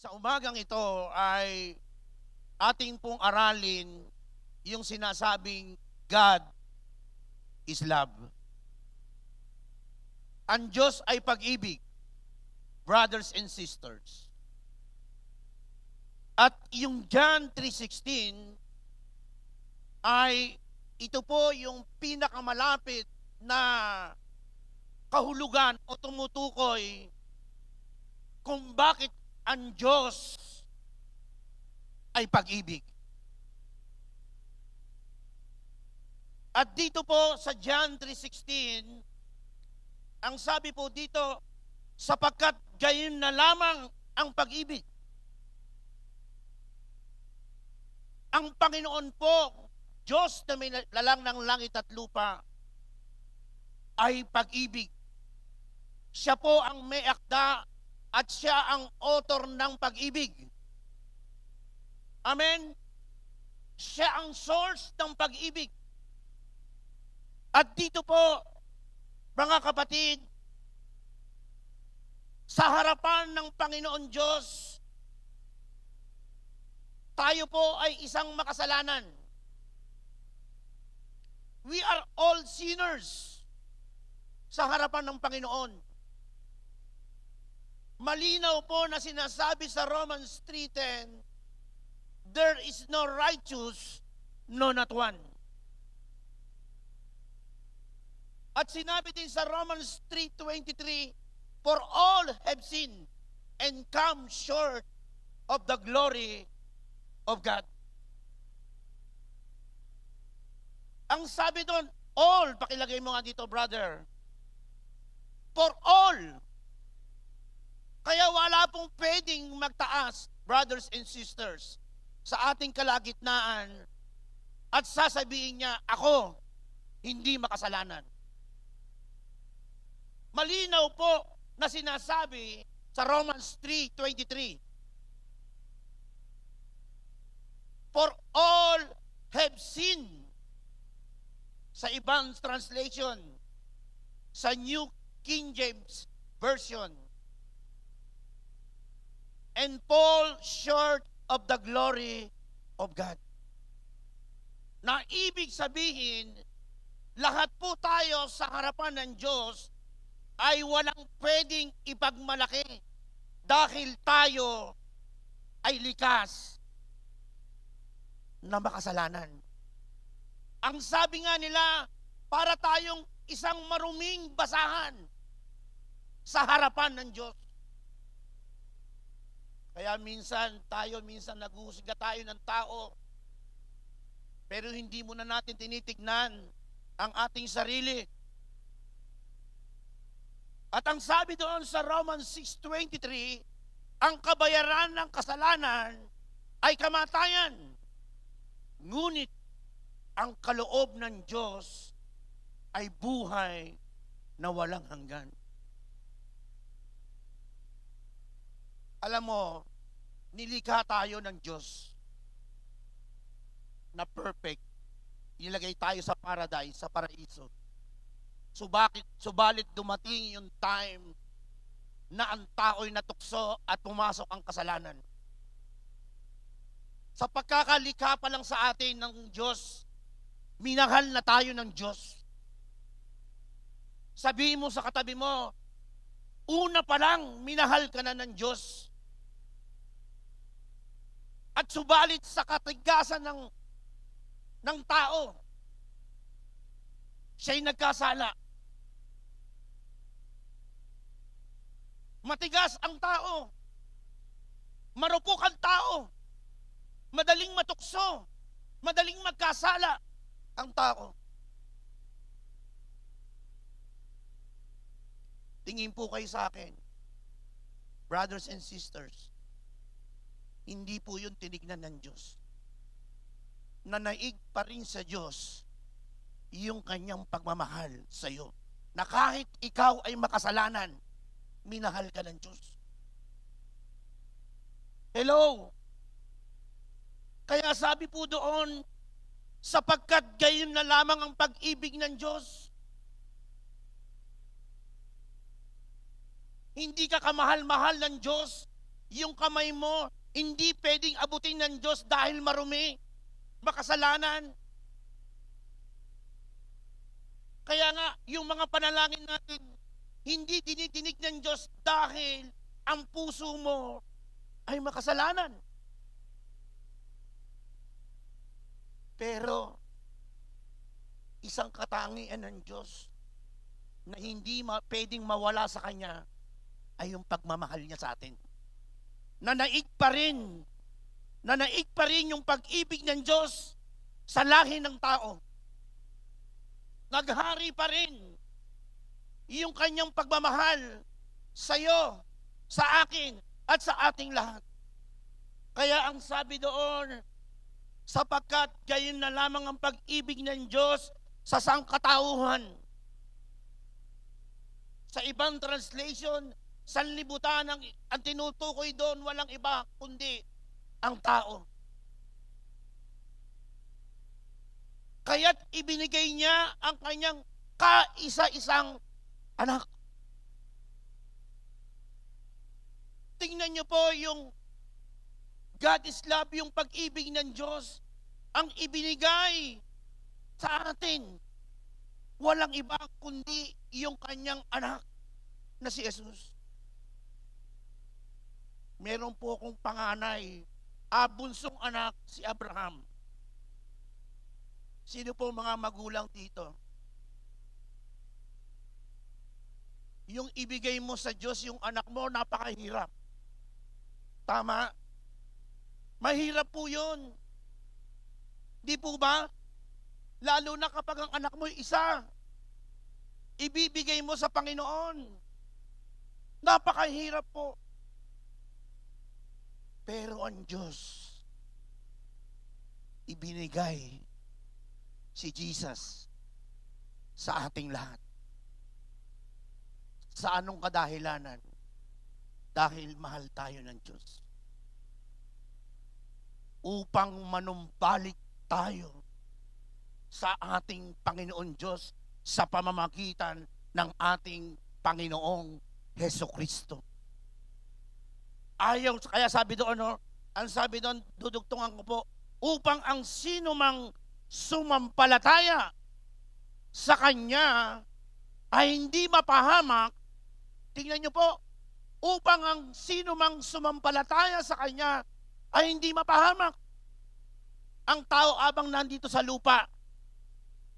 Sa umagang ito ay ating pong aralin yung sinasabing God is love. Ang Diyos ay pag-ibig, brothers and sisters. At yung John 3:16 ay ito po yung pinakamalapit na kahulugan o tumutukoy kung bakit ang Diyos ay pag-ibig. At dito po sa John 3:16, ang sabi po dito, sapagkat gayon na lamang ang pag-ibig. Ang Panginoon po, Diyos na may lalang ng langit at lupa, ay pag-ibig. Siya po ang may akda at siya ang author ng pag-ibig. Amen? Siya ang source ng pag-ibig. At dito po, mga kapatid, sa harapan ng Panginoon Diyos, tayo po ay isang makasalanan. We are all sinners sa harapan ng Panginoon. Malinaw po na sinasabi sa Romans 3:10, there is no righteous, no not one. At sinabi din sa Romans 3:23, for all have sinned and come short of the glory of God. Ang sabi doon, all, pakilagay mo nga dito, brother. For all. Kaya wala pong pwedeng magtaas, brothers and sisters, sa ating kalagitnaan at sasabihin niya, ako, hindi makasalanan. Malinaw po na sinasabi sa Romans 3:23, for all have sinned. Sa ibang translation, sa New King James Version, and fall short of the glory of God. Na ibig sabihin, lahat po tayo sa harapan ng Diyos ay walang pwedeng ipagmalaki dahil tayo ay likas na makasalanan. Ang sabi nga nila, para tayong isang maruming basahan sa harapan ng Diyos. Kaya minsan naguhusga tayo ng tao, pero hindi muna natin tinitignan ang ating sarili. At ang sabi doon sa Romans 6:23, ang kabayaran ng kasalanan ay kamatayan. Ngunit ang kaloob ng Diyos ay buhay na walang hanggan. Alam mo, nilikha tayo ng Diyos na perfect. Nilagay tayo sa paradise, sa paraiso. Subalit dumating yung time na ang tao'y natukso at pumasok ang kasalanan. Sa pagkakalikha pa lang sa atin ng Diyos, minahal na tayo ng Diyos. Sabihin mo sa katabi mo, una pa lang, minahal ka na ng Diyos. At subalit sa katigasan ng tao, siya'y nagkasala. Matigas ang tao. Marupok ang tao. Madaling matukso. Madaling magkasala ang tao. Tingin po kayo sa akin, brothers and sisters, hindi po yun tinignan ng Diyos. Nanaig pa rin sa Diyos yung kanyang pagmamahal sa iyo. Na kahit ikaw ay makasalanan, minahal ka ng Diyos. Hello? Kaya sabi po doon, sapagkat gayon na lamang ang pag-ibig ng Diyos. Hindi ka kamahal-mahal ng Diyos Yung kamay mo, hindi pwedeng abutin ng Diyos dahil marumi, makasalanan. Kaya nga, yung mga panalangin natin, hindi dinidinig ng Diyos dahil ang puso mo ay makasalanan. Pero, isang katangian ng Diyos na hindi pwedeng mawala sa Kanya ay yung pagmamahal niya sa atin. Nanaig pa rin yung pag-ibig ng Diyos sa lahi ng tao. Naghari pa rin yung kanyang pagmamahal sa iyo, sa akin, at sa ating lahat. Kaya ang sabi doon, sapagkat gayon na lamang ang pag-ibig ng Diyos sa sangkatauhan. Sa ibang translation, sanlibutan ang tinutukoy doon, walang iba kundi ang tao. Kaya't ibinigay niya ang kanyang kaisa-isang anak. Tingnan niyo po yung God is love, yung pag-ibig ng Diyos, ang ibinigay sa atin. Walang iba kundi yung kanyang anak na si Jesus. Meron po akong panganay, bunsong anak, si Abraham. Sino po mga magulang dito? Yung ibigay mo sa Diyos yung anak mo, napakahirap. Tama? Mahirap po yun. Di po ba? Lalo na kapag ang anak mo isa, ibibigay mo sa Panginoon. Napakahirap po. Pero ang Diyos, ibinigay si Jesus sa ating lahat. Sa anong kadahilanan? Dahil mahal tayo ng Diyos. Upang manumbalik tayo sa ating Panginoon Diyos sa pamamagitan ng ating Panginoong Hesukristo. Kaya sabi doon, ang sabi doon, dudugtungan ko po, upang ang sino mang sumampalataya sa Kanya ay hindi mapahamak. Tingnan niyo po, upang ang sino mang sumampalataya sa Kanya ay hindi mapahamak. Ang tao abang nandito sa lupa,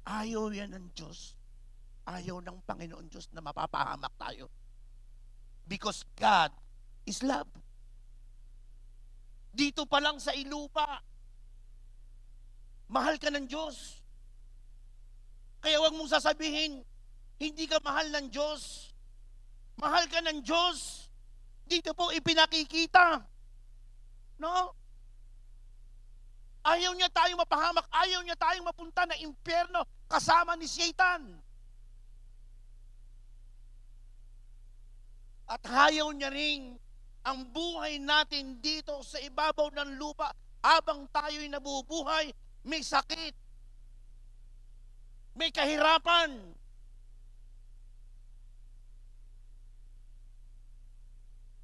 ayaw yan ng Diyos. Ayaw ng Panginoon Diyos na mapapahamak tayo. Because God is love. Dito pa lang sa ilupa, mahal ka ng Diyos. Kaya huwag mong sasabihin, hindi ka mahal ng Diyos. Mahal ka ng Diyos. Dito po ipinakikita. No? Ayaw niya tayong mapahamak. Ayaw niya tayong mapunta na impyerno kasama ni Satan. At ayaw niya rin ang buhay natin dito sa ibabaw ng lupa habang tayo'y nabubuhay, may sakit, may kahirapan.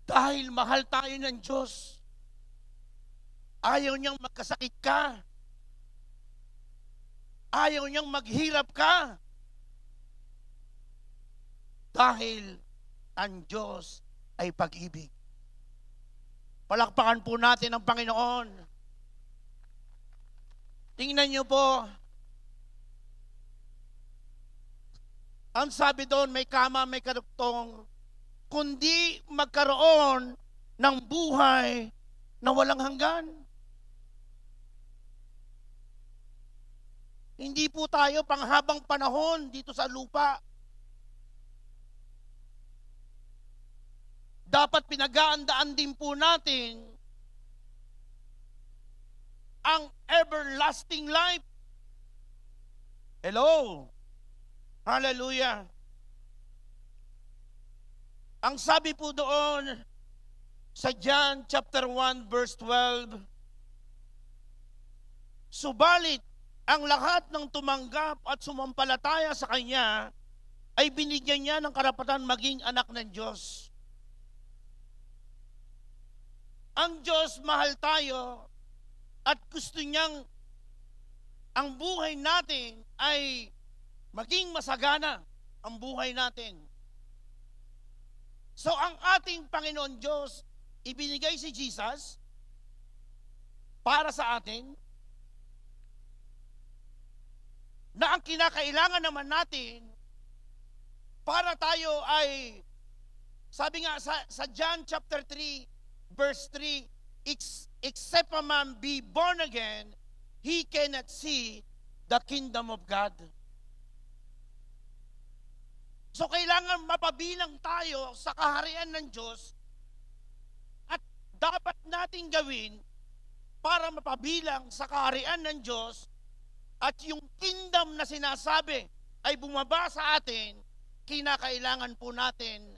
Dahil mahal tayo ng Diyos, ayaw niyang magkasakit ka. Ayaw niyang maghirap ka. Dahil ang Diyos ay pag-ibig. Palakpakan po natin ang Panginoon. Tingnan niyo po. Ang sabi doon, may kama, may kaduktong, kundi magkaroon ng buhay na walang hanggan. Hindi po tayo panghabang panahon dito sa lupa. Dapat pinag-aandaan din po natin ang everlasting life. Hello? Hallelujah. Ang sabi po doon sa John chapter 1 verse 12, subalit ang lahat ng tumanggap at sumampalataya sa Kanya ay binigyan niya ng karapatan maging anak ng Diyos. Ang Diyos mahal tayo at gusto niyang ang buhay natin ay maging masagana ang buhay natin. So ang ating Panginoon Diyos, ibinigay si Jesus para sa atin na ang kinakailangan naman natin para tayo ay, sabi nga sa John chapter 3, verse 3, except a man be born again, he cannot see the kingdom of God. So kailangan mapabilang tayo sa kaharian ng Diyos at dapat nating gawin para mapabilang sa kaharian ng Diyos at yung kingdom na sinasabi ay bumaba sa atin, kinakailangan po natin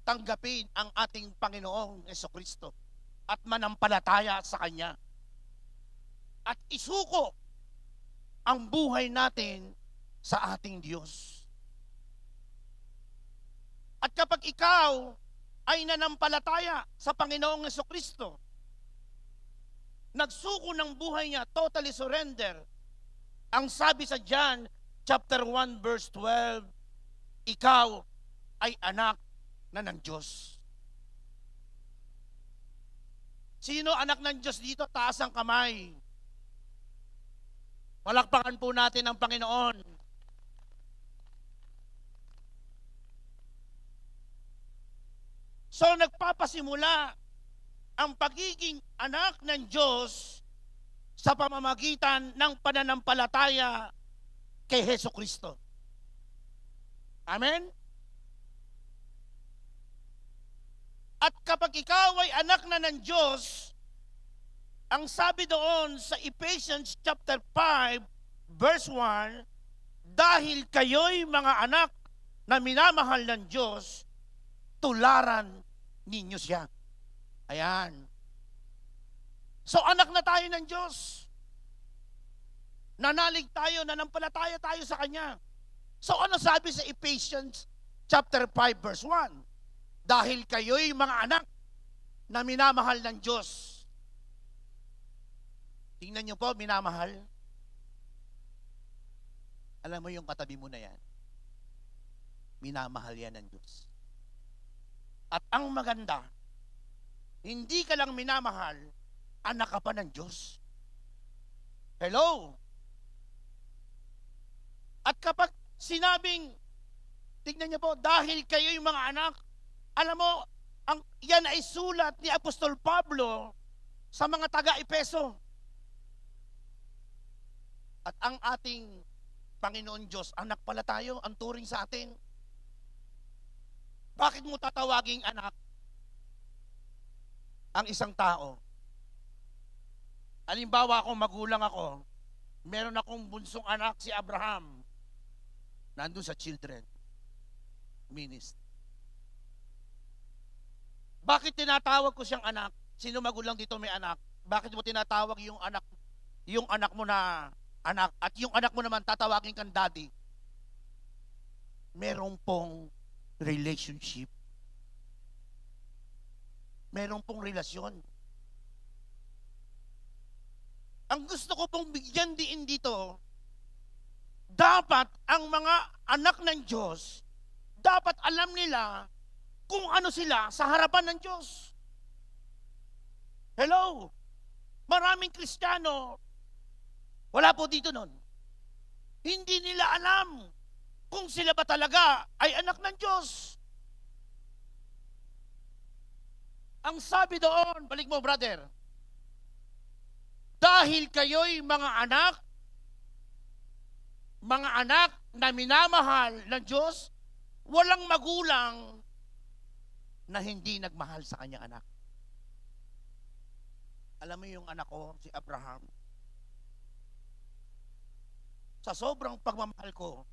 tanggapin ang ating Panginoong Jesucristo at manampalataya sa Kanya. At isuko ang buhay natin sa ating Diyos. At kapag ikaw ay nanampalataya sa Panginoong Jesucristo, nagsuko ng buhay niya, totally surrender, ang sabi sa John chapter 1 verse 12, ikaw ay anak na ng Diyos. Sino anak ng Diyos dito? Taas ang kamay. Palakpakan po natin ang Panginoon. So nagpapasimula ang pagiging anak ng Diyos sa pamamagitan ng pananampalataya kay Jesucristo. Amen? At kapag ikaw ay anak na ng Diyos, ang sabi doon sa Ephesians chapter 5, verse 1, dahil kayo'y mga anak na minamahal ng Diyos, tularan ninyo siya. Ayan. So anak na tayo ng Diyos. Nanalig tayo, nanampalataya tayo sa Kanya. So ano sabi sa Ephesians chapter 5 verse 1? Dahil kayo'y mga anak na minamahal ng Diyos. Tingnan niyo po, minamahal. Alam mo yung katabi mo na yan. Minamahal yan ng Diyos. At ang maganda, hindi ka lang minamahal, anak ka pa ng Diyos. Hello? At kapag sinabing, tignan niyo po, dahil kayo'y mga anak, alam mo, yan ay sulat ni Apostol Pablo sa mga taga-Epeso. At ang ating Panginoon Diyos, anak pala tayo, ang turing sa atin. Bakit mo tatawaging anak ang isang tao? Halimbawa ako, magulang ako, meron akong bunsong anak, si Abraham, nandun sa children ministry. Bakit tinatawag ko siyang anak? Sino magulang dito may anak? Bakit mo tinatawag yung anak mo na anak, at yung anak mo naman tatawagin kang daddy? Merong pong relationship. Merong pong relasyon. Ang gusto ko pong bigyan diin dito, dapat ang mga anak ng Diyos, dapat alam nila kung ano sila sa harapan ng Diyos. Hello? Maraming Kristiyano, wala po dito nun. Hindi nila alam kung sila ba talaga ay anak ng Diyos. Ang sabi doon, balik mo brother, dahil kayo'y mga anak na minamahal ng Diyos, walang magulang na hindi nagmahal sa kanyang anak. Alam mo yung anak ko, si Abraham, sa sobrang pagmamahal ko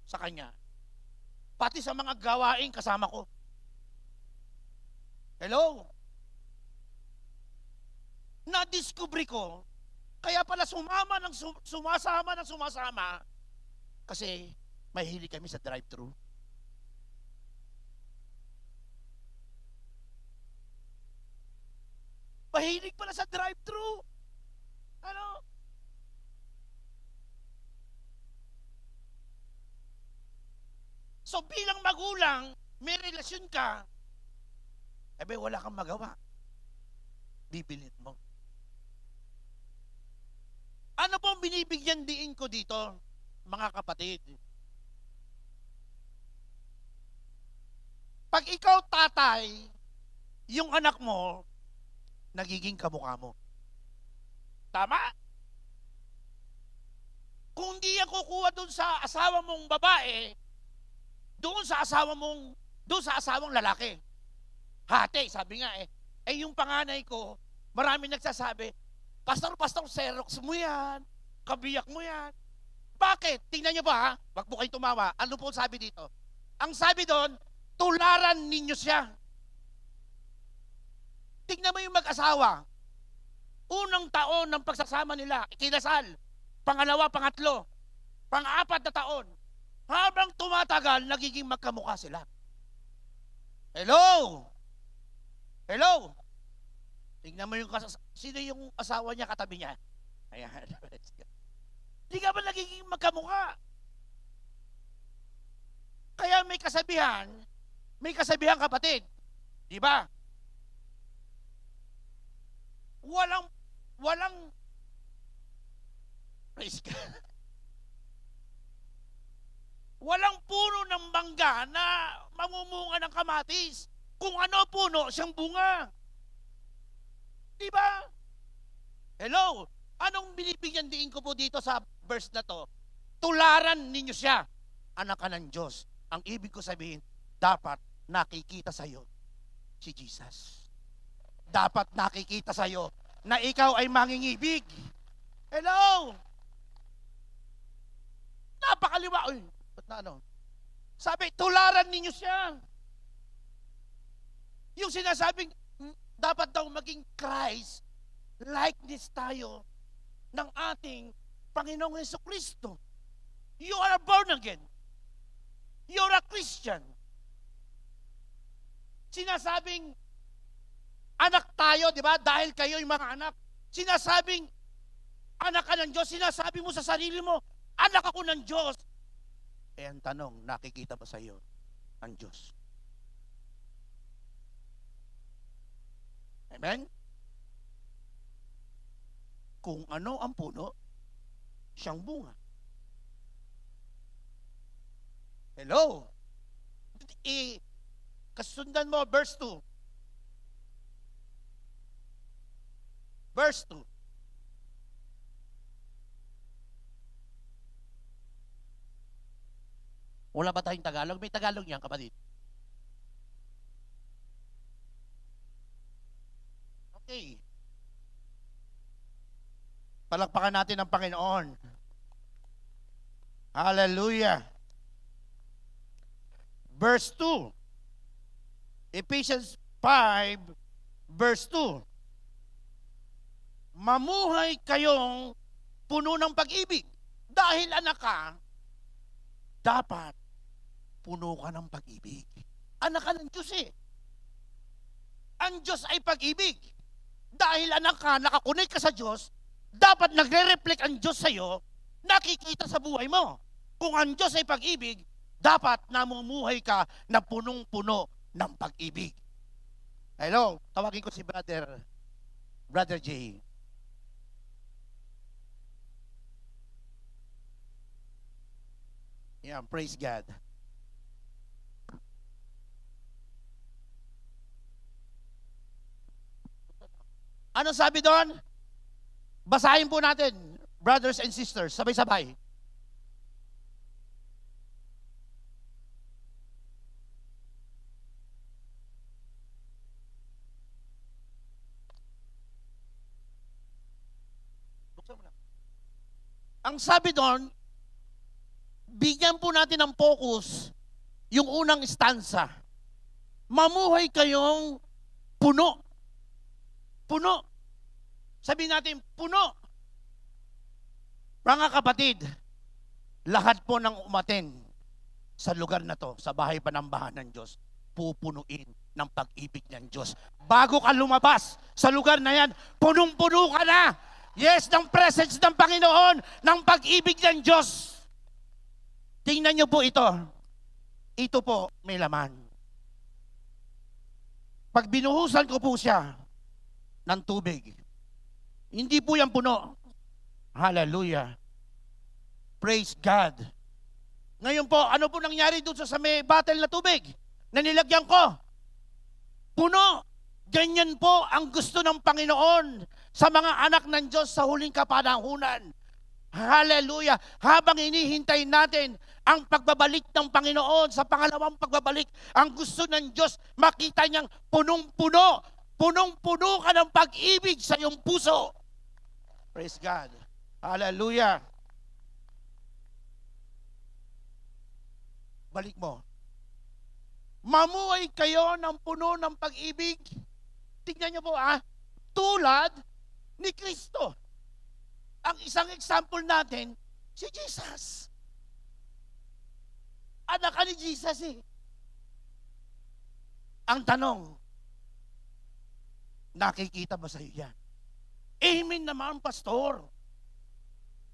sa kanya, pati sa mga gawain kasama ko. Hello? Na-discovery ko, kaya pala sumasama kasi mahilig kami sa drive-thru. Mahilig pala sa drive-thru. Ano? So bilang magulang, may relasyon ka, wala kang magawa. Bibilin mo. Ano pong binibigyan diin ko dito, mga kapatid? Pag ikaw tatay, yung anak mo, nagiging kamukha mo. Tama? Kung di yan kukuha dun sa asawa mong babae, doon sa asawang lalaki. Hati, sabi nga yung panganay ko, marami nagsasabi, Pastor, Xerox mo yan, kabiyak mo yan. Bakit? Tingnan nyo ba ha? Wag po kayo tumawa. Ano po sabi dito? Ang sabi doon, tularan ninyo siya. Tingnan mo yung mag-asawa. Unang taon ng pagsasama nila, ikinasal. Pangalawa, pangatlo. Pang-apat na taon. Habang tumatagal, nagiging magkamukha sila. Hello? Hello? Tingnan mo yung sino yung asawa niya katabi niya. Ayan. Hindi ka ba nagiging magkamukha? Kaya may kasabihan kapatid. Di ba? Walang praise God. Walang puno ng mangga na mamumunga ng kamatis. Kung ano puno, siyang bunga. Di ba? Hello? Anong binibigyan diin ko po dito sa verse na to? Tularan ninyo siya. Anak ka ng Diyos. Ang ibig ko sabihin, dapat nakikita sa'yo si Jesus. Dapat nakikita sa'yo na ikaw ay mangingibig. Hello? Napakaliwa. Uy, ba't na ano? Sabi, tularan ninyo siya. Yung sinasabing, dapat daw maging Christ, likeness tayo ng ating Panginoong Jesucristo. You are born again. You are a Christian. Sinasabing, anak tayo, di ba? Dahil kayo yung mga anak. Sinasabing, anak ka ng Diyos. Sinasabi mo sa sarili mo, anak ako ng Diyos. Ang tanong, nakikita ba sa iyo ang Diyos? Amen? Kung ano ang puno, siyang bunga. Hello? Kasundan mo, verse 2. Verse 2. Wala ba tayong Tagalog? May Tagalog yan, kapatid. Okay. Palakpakan natin ang Panginoon. Hallelujah. Verse 2. Ephesians 5, verse 2. Mamuhay kayong puno ng pag-ibig. Dahil anak ka, dapat puno ka ng pag-ibig. Anak ka ng Diyos eh. Ang Diyos ay pag-ibig. Dahil anak ka, nakakunik ka sa Diyos, dapat nagre-reflect ang Diyos sa iyo, nakikita sa buhay mo. Kung ang Diyos ay pag-ibig, dapat namumuhay ka na punong-puno ng pag-ibig. Hello, tawagin ko si Brother Jay. Yeah, praise God. Ano sabi doon? Basahin po natin, brothers and sisters, sabay-sabay. Ang sabi doon, bigyan po natin ng focus yung unang stanza. Mamuhay kayong puno. Puno. Sabihin natin, puno. Mga kapatid, lahat po ng umaten sa lugar na to, sa bahay panambahan ng Diyos, pupunuin ng pag-ibig ng Diyos. Bago ka lumabas sa lugar na yan, punong-puno ka na. Yes, ng presence ng Panginoon, ng pag-ibig ng Diyos. Tingnan niyo po ito. Ito po, may laman. Pag binuhusan ko po siya ng tubig, hindi po yan puno. Hallelujah. Praise God. Ngayon po, ano po nangyari doon sa may bottle na tubig na nilagyan ko? Puno. Ganyan po ang gusto ng Panginoon sa mga anak ng Diyos sa huling kapanahunan. Hallelujah. Habang hinihintay natin ang pagbabalik ng Panginoon sa pangalawang pagbabalik, ang gusto ng Diyos, makita niyang punong-puno. Punong-puno ka ng pag-ibig sa iyong puso. Praise God. Hallelujah. Balik mo. Mamuhay kayo ng puno ng pag-ibig. Tingnan niyo po tulad ni Kristo. Ang isang example natin, si Jesus. Anak ka ni Jesus eh. Ang tanong, nakikita ba sa iyo yan? Amen naman, pastor.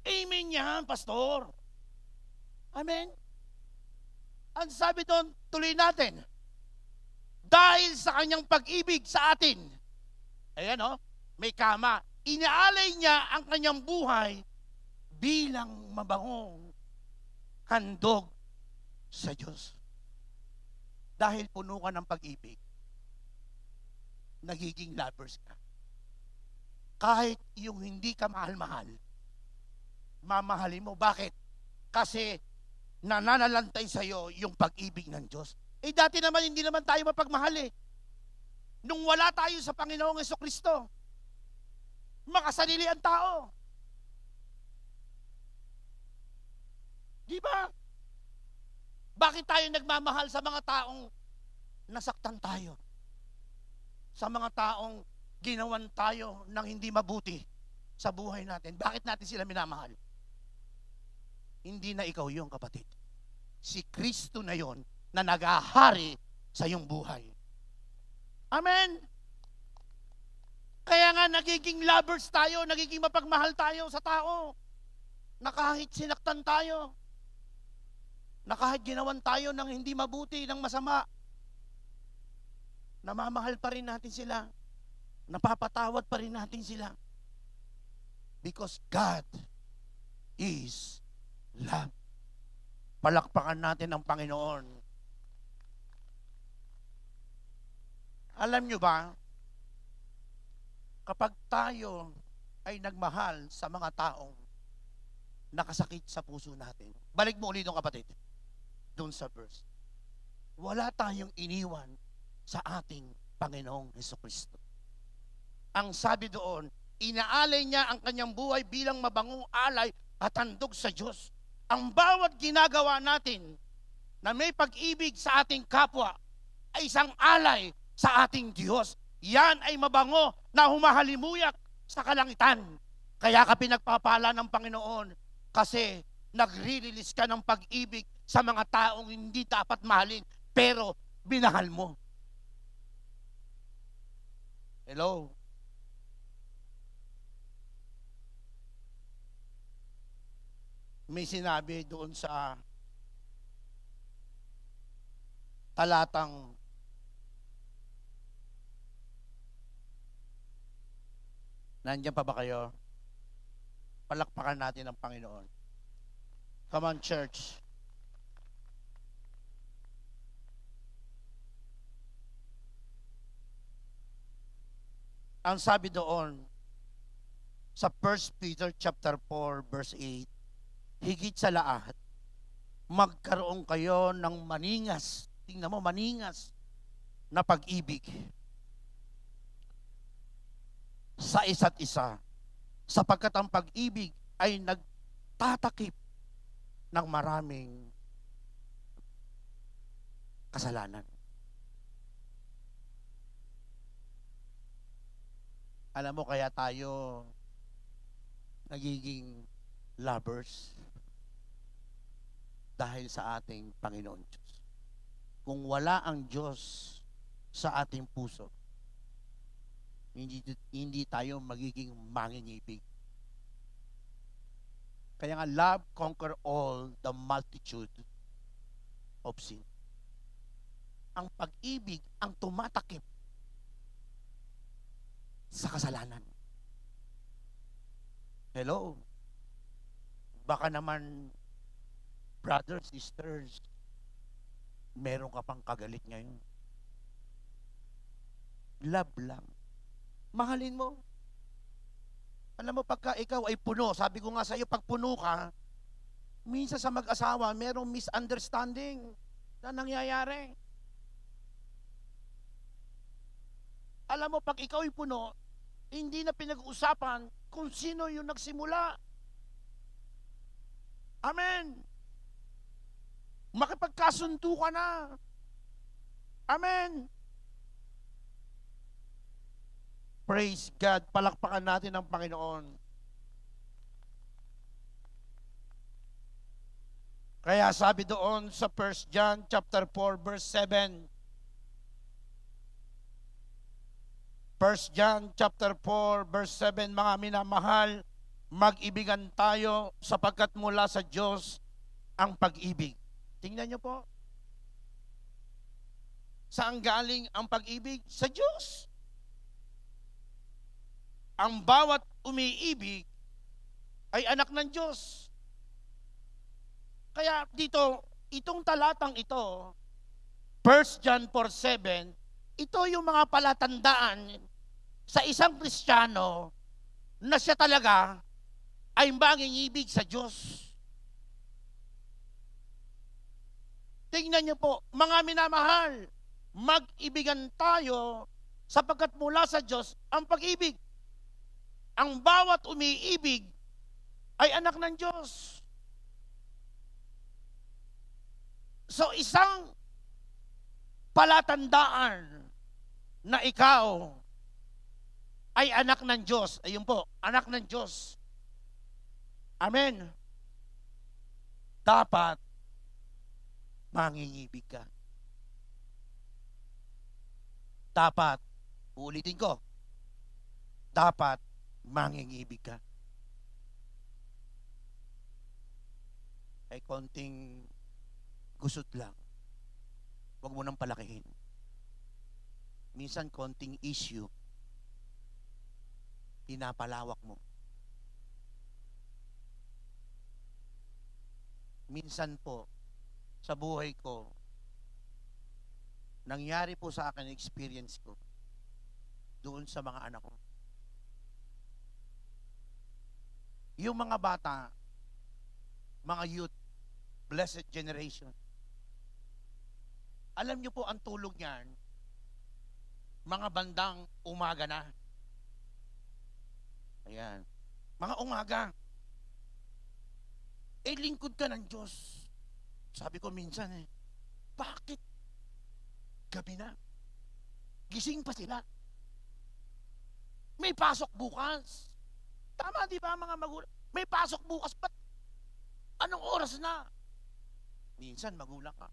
Amen yan, pastor. Amen. Ang sabi doon, tuloy natin, dahil sa kanyang pag-ibig sa atin, ayan may kama, inaalay niya ang kanyang buhay bilang mabangong handog sa Diyos. Dahil puno ka ng pag-ibig, nagiging lovers ka. Kahit yung hindi ka mahal-mahal, mamahalin mo. Bakit? Kasi nananalantay sa iyo yung pag-ibig ng Diyos. Dati naman, hindi naman tayo mapagmahal eh. Nung wala tayo sa Panginoong Jesucristo, makasarili ang tao. Di ba? Bakit tayo nagmamahal sa mga taong nasaktan tayo? Sa mga taong ginawan tayo ng hindi mabuti sa buhay natin. Bakit natin sila minamahal? Hindi na ikaw yung kapatid. Si Kristo na yon na nag-ahari sa iyong buhay. Amen? Kaya nga nagiging lovers tayo, nagiging mapagmahal tayo sa tao. Na kahit sinaktan tayo, na kahit ginawan tayo ng hindi mabuti, ng masama, namamahal pa rin natin sila. Napapatawad pa rin natin sila. Because God is love. Palakpakan natin ang Panginoon. Alam nyo ba, kapag tayo ay nagmahal sa mga taong nakasakit sa puso natin, balik mo ulit kapatid, doon sa verse, wala tayong iniwan sa ating Panginoong Jesucristo. Ang sabi doon, inaalay niya ang kanyang buhay bilang mabangong alay at handog sa Diyos. Ang bawat ginagawa natin na may pag-ibig sa ating kapwa ay isang alay sa ating Diyos. Yan ay mabango na humahalimuyak sa kalangitan. Kaya ka pinagpapala ng Panginoon kasi nagre-release ka ng pag-ibig sa mga taong hindi dapat mahalin, pero binahal mo. Hello? May sinabi doon sa talatang nandiyan pa ba kayo? Palakpakan natin ang Panginoon. Come on, church. Ang sabi doon sa 1 Peter chapter 4 verse 8, higit sa lahat, magkaroon kayo ng maningas. Tingnan mo, maningas na pag-ibig sa isa't isa, sapagkat ang pag-ibig ay nagtatakip ng maraming kasalanan. Alam mo, kaya tayo nagiging lovers dahil sa ating Panginoon Diyos. kung wala ang Diyos sa ating puso, hindi tayo magiging mangingibig. Kaya nga, love conquer all the multitude of sin. Ang pag-ibig ang tumatakip sa kasalanan. Hello? Baka naman, brothers, sisters, meron ka pang kagalit ngayon. Love lang. Mahalin mo. Alam mo, pagka ikaw ay puno, sabi ko nga sa iyo, pag puno ka, minsan sa mag-asawa, merong misunderstanding na nangyayari. Alam mo, pag ikaw ay puno, hindi na pinag-uusapan kung sino yung nagsimula. Amen. Makipagkasundo ka na. Amen. Praise God. Palakpakan natin ang Panginoon. Kaya sabi doon sa 1 John chapter 4 verse 7. 1 John chapter 4 verse 7, mga minamahal, mag-ibigan tayo sapagkat mula sa Diyos ang pag-ibig. Tingnan niyo po. Saan galing ang pag-ibig? Sa Diyos. Ang bawat umiibig ay anak ng Diyos. Kaya dito, itong talatang ito, 1 John 4:7, ito yung mga palatandaan sa isang Kristiyano na siya talaga ay mangingibig sa Diyos. Tingnan niyo po, mga minamahal, mag-ibigan tayo sapagkat mula sa Diyos ang pag-ibig. Ang bawat umiibig ay anak ng Diyos. So isang palatandaan na ikaw ay anak ng Diyos. Ayun po, anak ng Diyos. Amen. Dapat mangingibig ka. Dapat, uulitin ko, dapat mangingibig ka. Ay konting gusot lang. Huwag mo nang palakihin. Minsan konting issue, pinapalawak mo. Minsan po, sa buhay ko, nangyari po sa akin, experience ko, doon sa mga anak ko. Yung mga bata, mga youth, blessed generation, alam niyo po ang tulog niyan, mga bandang umaga na. Ayan. Mga umaga. Lingkod ka ng Diyos. Sabi ko minsan bakit? Gabi na. Gising pa sila. May pasok bukas. Tama di ba mga magulang? May pasok bukas, ba't anong oras na? Minsan magulang ka.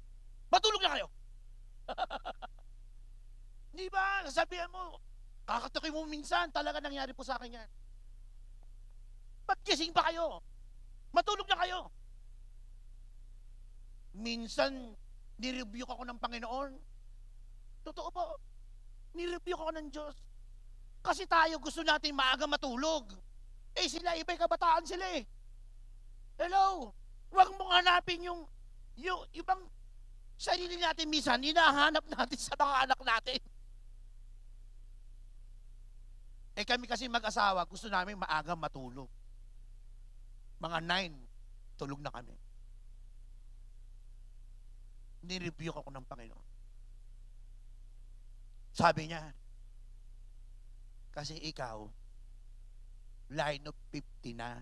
Matulog na kayo. Di ba? Nasabihan mo, kakatukin mo minsan, talaga nangyari po sa akin yan. Ba't gising pa kayo? Matulog na kayo. Minsan, nireview ako ng Panginoon. Totoo po. Nireview ako ng Diyos. Kasi tayo gusto natin maaga matulog. Sila, iba'y kabataan sila eh. Hello? Huwag mong hanapin yung ibang sarili natin minsan, hinahanap natin sa mga anak natin. Kami kasi mag-asawa, gusto namin maaga matulog. Mga 9, tulog na kami. Nireview ako ng Panginoon. Sabi niya, kasi ikaw, line of 50 na.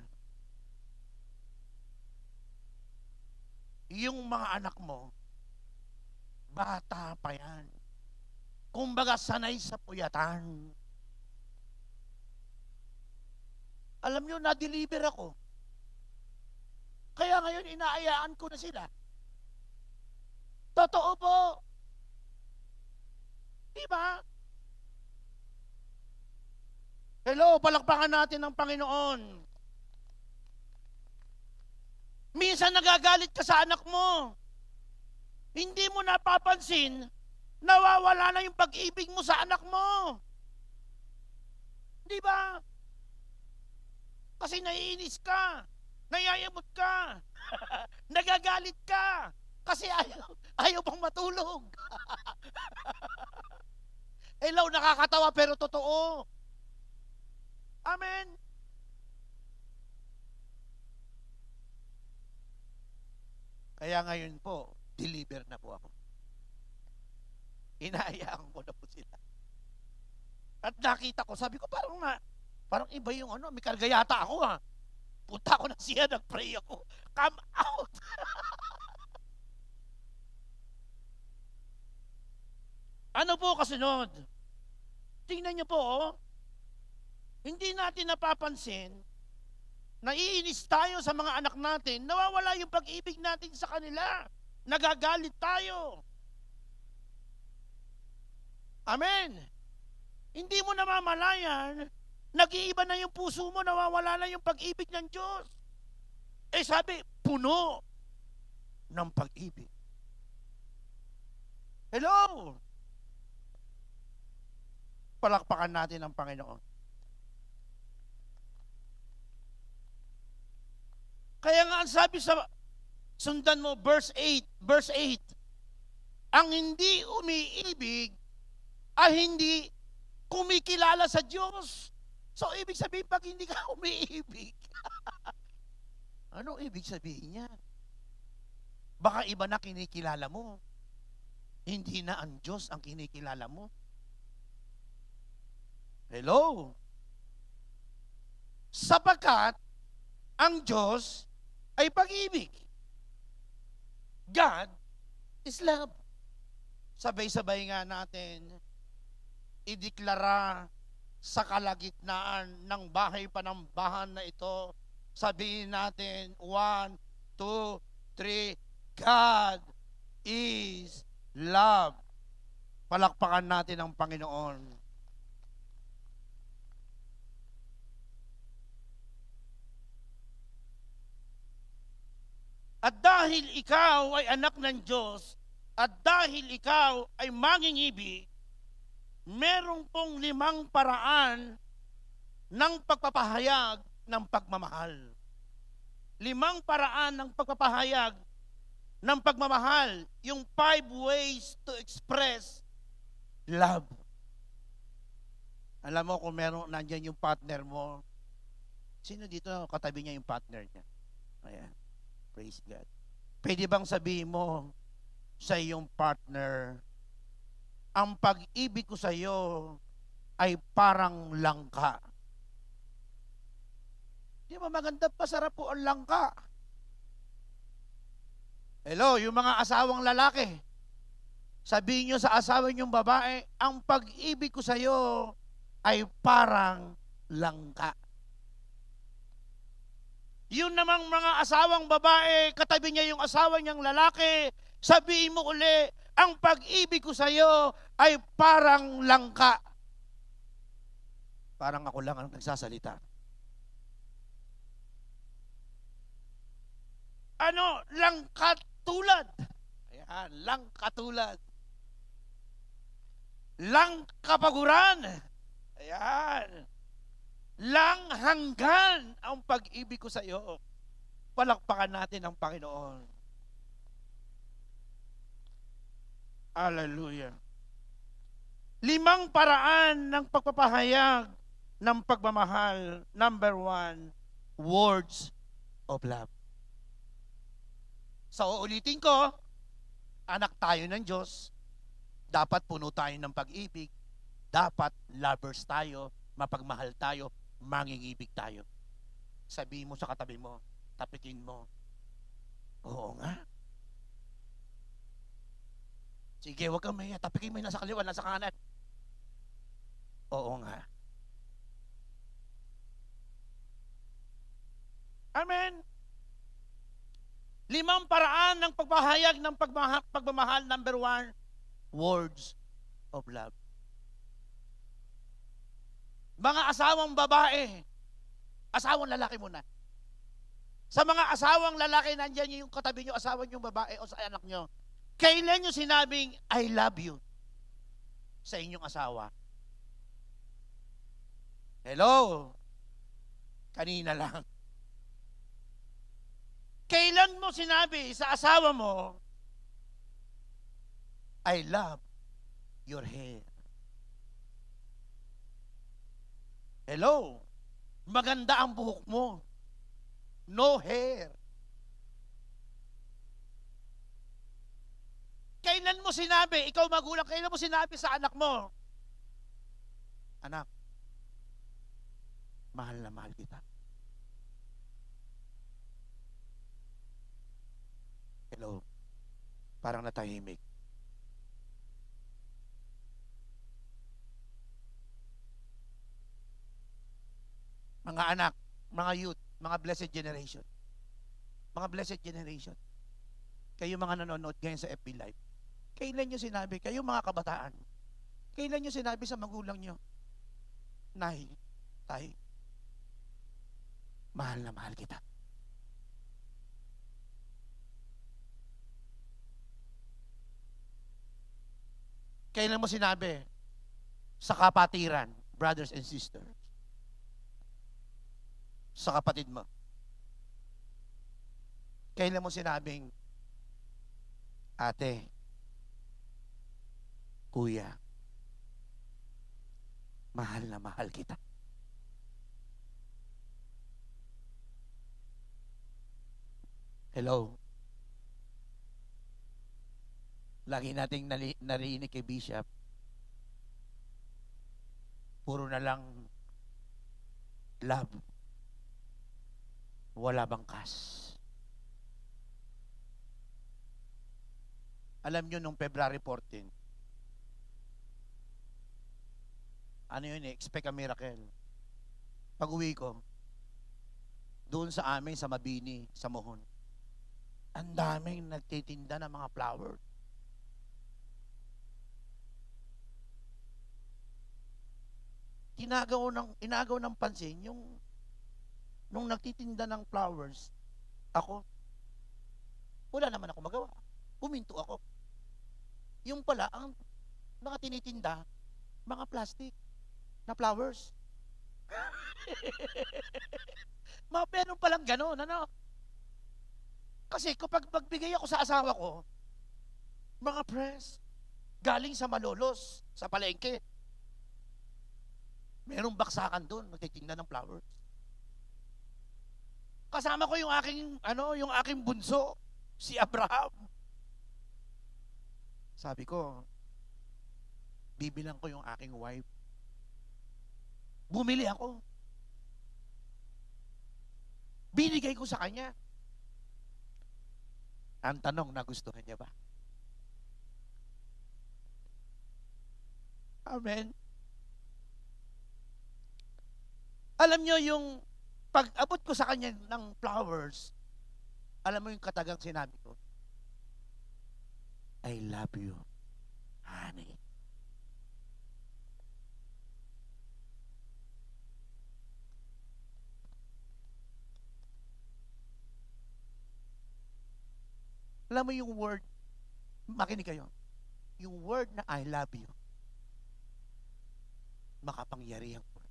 Yung mga anak mo, bata pa yan. Kumbaga sanay sa puyatan. Alam nyo, na-deliver ako. Kaya ngayon, inaayaan ko na sila. Totoo po. Di ba? Hello, palakpakan natin ang Panginoon. Minsan nagagalit ka sa anak mo. Hindi mo napapansin, nawawala na yung pag-ibig mo sa anak mo. Di ba? Kasi naiinis ka, nayayamot ka, nagagalit ka, kasi ayaw pang matulog. Hello, nakakatawa pero totoo. Amen. Kaya ngayon po, deliver na po ako. Inaayaan ko na po sila. At nakita ko, sabi ko parang iba yung may karga yata ako ha. Punta ko na siya, nag-pray ako. Come out! Ano po kasunod? Tingnan niyo po, hindi natin napapansin, naiinis tayo sa mga anak natin, nawawala yung pag-ibig natin sa kanila. Nagagalit tayo. Amen. Hindi mo namamalayan, nag-iiba na yung puso mo, nawawala na yung pag-ibig ng Diyos. Sabi, puno ng pag-ibig. Hello! Palakpakan natin ang Panginoon. Kaya nga ang sabi sa, sundan mo, verse 8, ang hindi umiibig ay hindi kumikilala sa Diyos. So, ibig sabihin, pag hindi ka umiibig, anong ibig sabihin niya? Baka iba na kinikilala mo. Hindi na ang Diyos ang kinikilala mo. Hello? Sapagkat ang Diyos ay pag-ibig. God is love. Sabay-sabay nga natin ideklara sa kalagitnaan ng bahay panambahan na ito. Sabihin natin, 1, 2, 3, God is love. Palakpakan natin ang Panginoon. At dahil ikaw ay anak ng Diyos, at dahil ikaw ay mangingibig, merong pong 5 paraan ng pagpapahayag ng pagmamahal. 5 paraan ng pagpapahayag ng pagmamahal. Yung 5 ways to express love. Alam mo kung nandiyan yung partner mo, sino dito katabi niya yung partner niya? Ayan. Praise God. Pwede bang sabihin mo sa iyong partner, ang pag-ibig ko sa iyo ay parang langka. Di ba maganda, pasarap po ang langka? Hello, yung mga asawang lalaki, sabihin nyo sa asawa nyong babae, ang pag-ibig ko sa iyo ay parang langka. Yun namang mga asawang babae, katabi niya yung asawa niyang lalaki, sabihin mo uli, ang pag-ibig ko sa iyo ay parang langka. Parang ako lang ang nagsasalita. Langka tulad. Ayan, langka tulad. Langkapaguran. Ayan. Lang hanggan ang pag-ibig ko sa iyo. Palakpakan natin ang Panginoon. Hallelujah. 5 paraan ng pagpapahayag ng pagmamahal. Number 1, words of love. So, uulitin ko, anak tayo ng Diyos, dapat puno tayo ng pag-ibig, dapat lovers tayo, mapagmahal tayo, mangingibig tayo. Sabihin mo sa katabi mo, tapikin mo, oo nga. Sige, huwag kang mahiya, tapikin mo yung nasa kaliwa, nasa kanan. Oo nga. Amen. 5 paraan ng pagpahayag ng pagmamahal. Number 1, words of love. Mga asawang babae, asawang lalaki muna. Sa mga asawang lalaki, nandiyan yung katabi nyo, asawa nyo babae o sa anak nyo. Kailan nyo sinabing, I love you sa inyong asawa? Hello? Kanina lang. Kailan mo sinabi sa asawa mo, I love your hair? Hello? Maganda ang buhok mo. No hair. Kailan mo sinabi, ikaw magulang, kailan mo sinabi sa anak mo, anak, mahal na mahal kita. Hello? Parang natahimik. Mga anak, mga youth, mga blessed generation. Mga blessed generation. Kayo mga nanonood ngayon sa FB Live. Kailan nyo sinabi, kayo mga kabataan, kailan nyo sinabi sa magulang nyo, Nay, Tay, mahal na mahal kita. Kailan mo sinabi sa kapatiran, brothers and sisters, sa kapatid mo? Kailan mo sinabing, ate, kuya, mahal na mahal kita? Hello? Lagi nating narinig kay Bishop, puro na lang love. Wala bangkas. Alam nyo, nung February 14, ano yun expect a miracle. Pag uwi ko, doon sa amin, sa Mabini, sa Mohon, ang daming nagtitinda ng mga flowers. Inagaw ng pansin yung nung nagtitinda ng flowers, ako, wala naman ako magawa. Huminto ako. Yung pala, ang mga tinitinda, mga plastic na flowers. Meron palang gano'n, ano? Kasi kapag magbigay ako sa asawa ko, mga press, galing sa Malolos, sa palengke, merong baksakan doon, magtitinda ng flowers. Kasama ko yung aking bunso, si Abraham. Sabi ko, bibilang ko yung aking wife. Bumili ako. Binigay ko sa kanya. Ang tanong, nagustuhan niya ba? Amen. Alam nyo, yung pag-abot ko sa kanya ng flowers, alam mo yung katagang sinabi ko, I love you, honey. Alam mo yung word, makinig kayo, yung word na I love you, makapangyarihang word.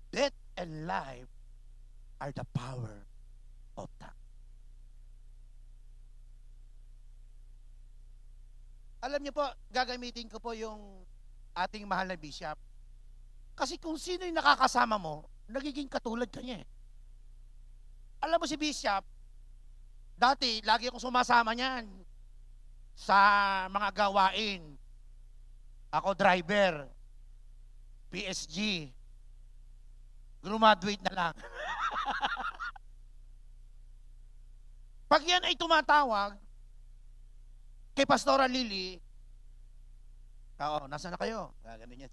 Death and life are the power of tongue. Alam niyo po, gagamitin ko po yung ating mahal na bishop. Kasi kung sino yung nakakasama mo, nagiging katulad ka niya. Alam mo si bishop, dati, lagi akong sumasama niyan sa mga gawain. Ako driver, PSG, graduate na lang. Pag yan ay tumatawag, kay Pastora Lily, nasa na kayo? Ganun yan.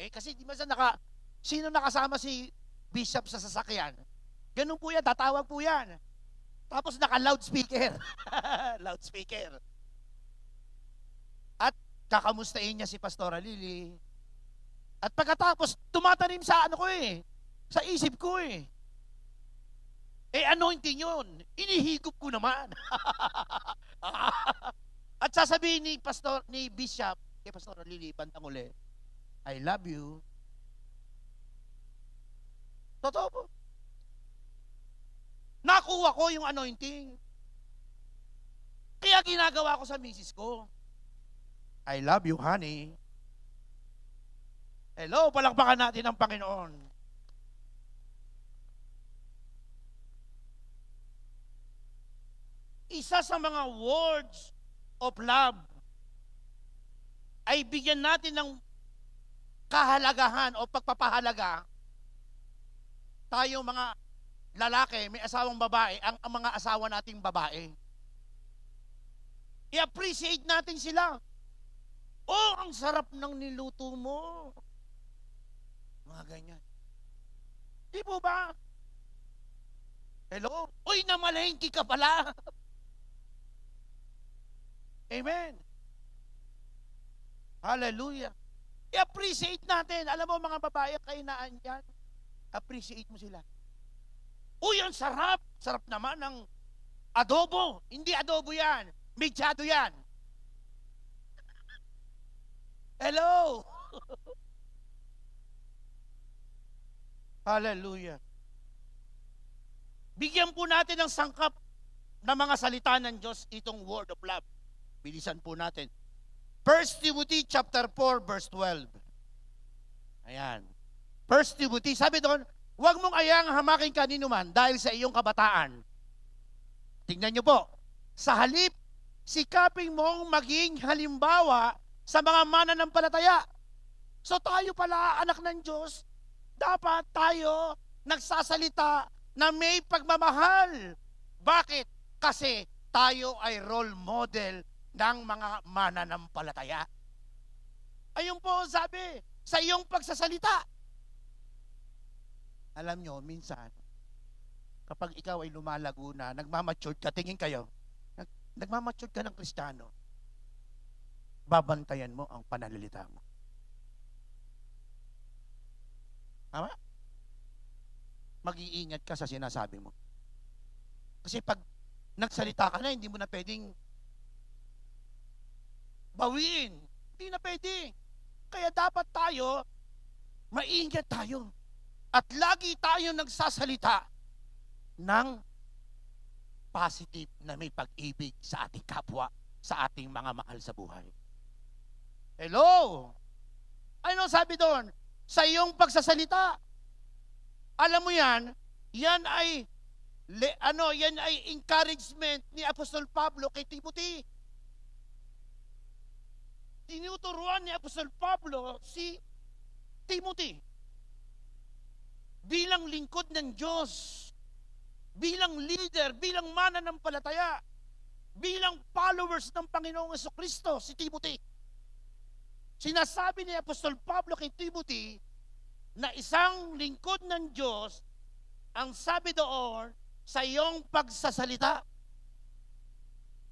Kasi di ba sino nakasama si Bishop sa sasakyan? Ganun po yan, tatawag po yan. Tapos naka-loudspeaker. Loudspeaker. At kakamustahin niya si Pastora Lily. At pagkatapos, tumatanim sa ano ko sa isip ko anointing yun. Inihigop ko naman. At sasabihin ni Bishop, kay Pastor Lily Bantangule, I love you. Totoo po. Nakuha ko yung anointing. Kaya ginagawa ko sa misis ko, I love you, honey. Hello, palakpakan natin ang Panginoon. Isa sa mga words of love ay bigyan natin ng kahalagahan o pagpapahalaga. Tayo mga lalaki, may asawang babae, ang mga asawa nating babae. I-appreciate natin sila. Oh, ang sarap ng niluto mo. Mga ganyan. Di po ba? Hello? Uy, namalengki ka pala. Amen. Hallelujah. I-appreciate natin. Alam mo mga babae, kainaan yan. Appreciate mo sila. Uy, ang sarap. Sarap naman ng adobo. Hindi adobo yan. Mechado yan. Hello. Hallelujah. Bigyan po natin ng sangkap na mga salita ng Diyos itong word of love. Bilisan po natin. 1 Timothy chapter 4 verse 12. Ayan. 1 Timothy, sabi doon, huwag mong ayang hamakin kanino man dahil sa iyong kabataan. Tingnan niyo po. Sa halip, sikaping mong maging halimbawa sa mga mananampalataya. So tayo pala, anak ng Diyos, dapat tayo nagsasalita na may pagmamahal. Bakit? Kasi tayo ay role model ng mga mananampalataya. Ayun po sabi, sa iyong pagsasalita. Alam nyo, minsan, kapag ikaw ay lumalago na, nagmamature ka, tingin kayo, nagmamature ka ng Kristiyano, babantayan mo ang pananalita mo. Tama? Mag-iingat ka sa sinasabi mo. Kasi pag nagsalita ka na, hindi mo na pwedeng bawiin. Hindi na pwede. Kaya dapat tayo, maingat tayo. At lagi tayo nagsasalita ng positive na may pag-ibig sa ating kapwa, sa ating mga mahal sa buhay. Hello? Ano sabi doon? Sa iyong pagsasalita. Alam mo yan ay yan ay encouragement ni Apostol Pablo kay Timothy. Tinuturuan ni Apostol Pablo si Timothy bilang lingkod ng Diyos, bilang leader, bilang mananampalataya, bilang followers ng Panginoong Jesucristo, si Timothy. Sinasabi ni Apostol Pablo kay Timothy na isang lingkod ng Diyos, ang sabi doon, sa iyong pagsasalita.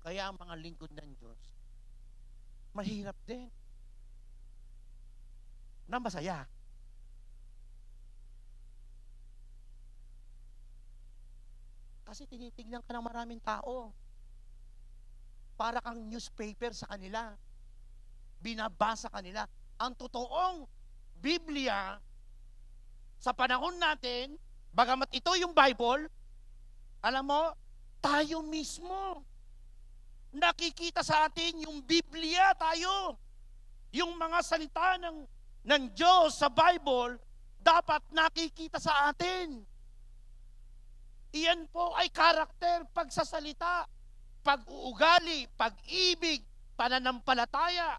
Kaya ang mga lingkod ng Diyos, mahirap din na masaya. Kasi tinitignan ka ng maraming tao. Para kang newspaper sa kanila. Binabasa kanila. Ang totoong Biblia, sa panahon natin, bagamat ito yung Bible, alam mo, tayo mismo, nakikita sa atin yung Biblia, tayo. Yung mga salita ng Diyos sa Bible, dapat nakikita sa atin. Iyan po ay karakter, pagsasalita, pag-uugali, pag-ibig, pananampalataya,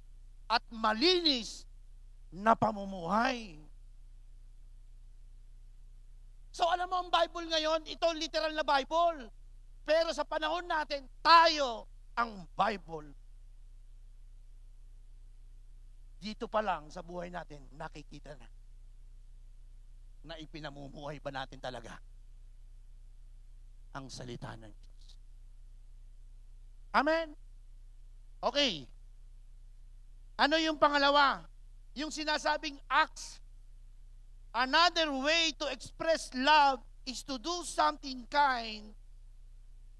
at malinis na pamumuhay. So alam mo, ang Bible ngayon, ito literal na Bible. Pero sa panahon natin, tayo ang Bible. Dito pa lang sa buhay natin, nakikita na ipinamumuhay ba natin talaga ang salita ng Diyos. Amen? Okay. Ano yung pangalawa? Yung sinasabing acts Another way to express love is to do something kind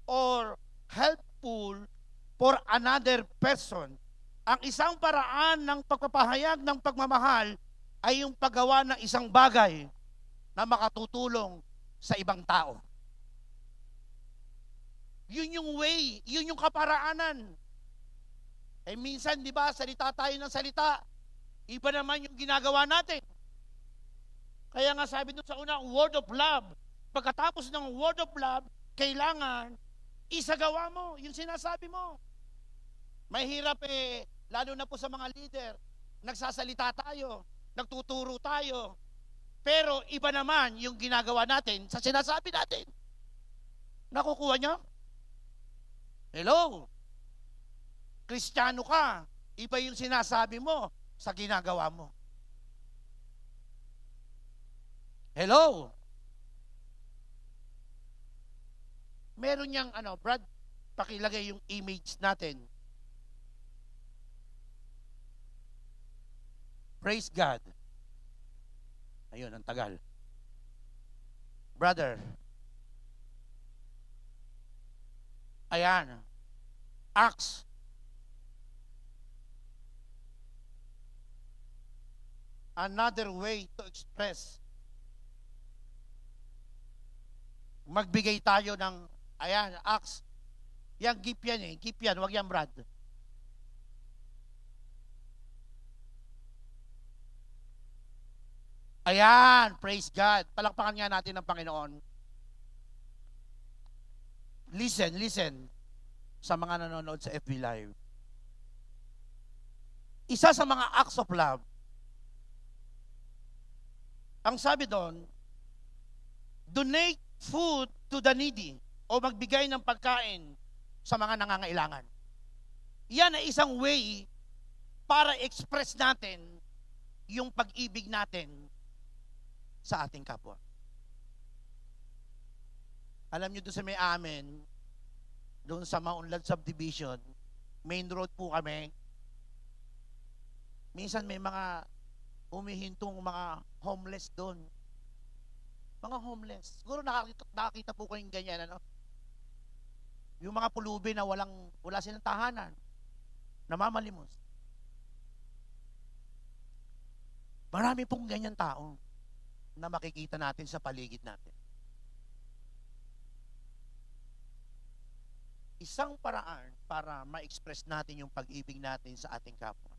or helpful for another person. Ang isang paraan ng pagpapahayag ng pagmamahal ay yung paggawa ng isang bagay na makatutulong sa ibang tao. Yun yung way, yun yung kaparaanan. Eh minsan, di ba, salita tayo ng salita, iba naman yung ginagawa natin. Kaya nga sabi doon sa una, word of love. Pagkatapos ng word of love, kailangan isagawa mo yung sinasabi mo. Mahirap lalo na po sa mga leader, nagsasalita tayo, nagtuturo tayo, pero iba naman yung ginagawa natin sa sinasabi natin. Nakukuha niyo? Hello? Kristiyano ka, iba yung sinasabi mo sa ginagawa mo. Hello? Meron niyang, Brad, pakilagay yung image natin. Praise God. Ayun, ang tagal. Brother. Ayan. Acts. Another way to express. Magbigay tayo ng, ayan, Acts. Yan, gift yan Gift yan, wag yan, Brad. Ayan, praise God. Palakpakan nga natin ng Panginoon. Listen sa mga nanonood sa FB Live. Isa sa mga acts of love, ang sabi doon, donate food to the needy o magbigay ng pagkain sa mga nangangailangan. Yan ay isang way para express natin yung pag-ibig natin sa ating kapwa. Alam nyo doon sa may amin, doon sa Maunlad Subdivision, main road po kami, minsan may mga humihintong mga homeless doon. Mga homeless. Siguro nakakita po kayong ganyan, Yung mga pulubi na wala silang tahanan, namamalimos. Marami pong ganyan tao na makikita natin sa paligid natin. Isang paraan para ma-express natin yung pag-ibig natin sa ating kapwa.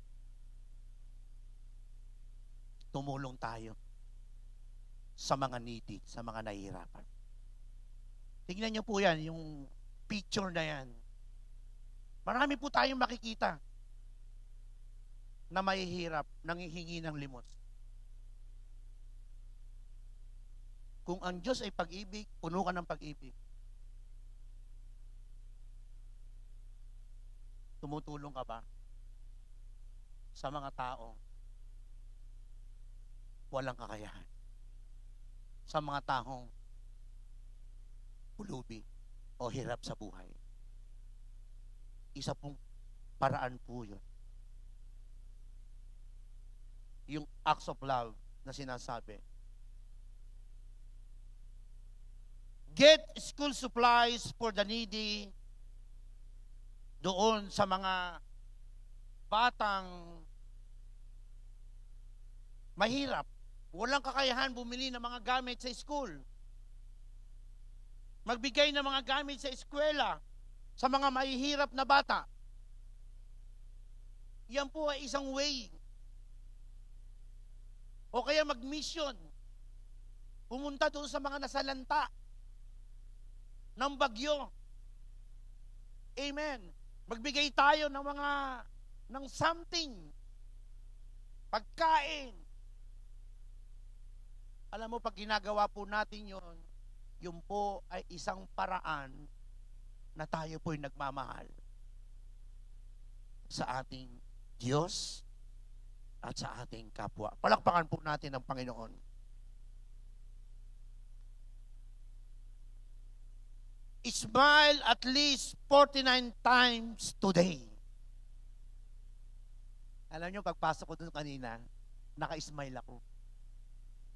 Tumulong tayo sa mga needy, sa mga nahihirapan. Tingnan niyo po yan, yung picture na yan. Marami po tayong makikita na mahihirap, nanghihingi ng limos. Kung ang Diyos ay pag-ibig, puno ka ng pag-ibig. Tumutulong ka ba sa mga tao walang kakayahan? Sa mga taong pulubi o hirap sa buhay? Isa pong paraan po yun. Yung acts of love na sinasabi. Get school supplies for the needy doon sa mga batang mahirap, walang kakayahan bumili ng mga gamit sa school. Magbigay ng mga gamit sa eskwela sa mga mahihirap na bata. Yan po ay isang way. O kaya mag-mission. Pumunta doon sa mga nasalanta ng bagyo. Amen. Magbigay tayo ng something. Pagkain. Alam mo, pag ginagawa po natin yon, yun po ay isang paraan na tayo po'y nagmamahal sa ating Diyos at sa ating kapwa. Palakpakan po natin ang Panginoon. Smile at least 49 times today. Alam nyo, pagpasok ko doon kanina, naka-smile ako.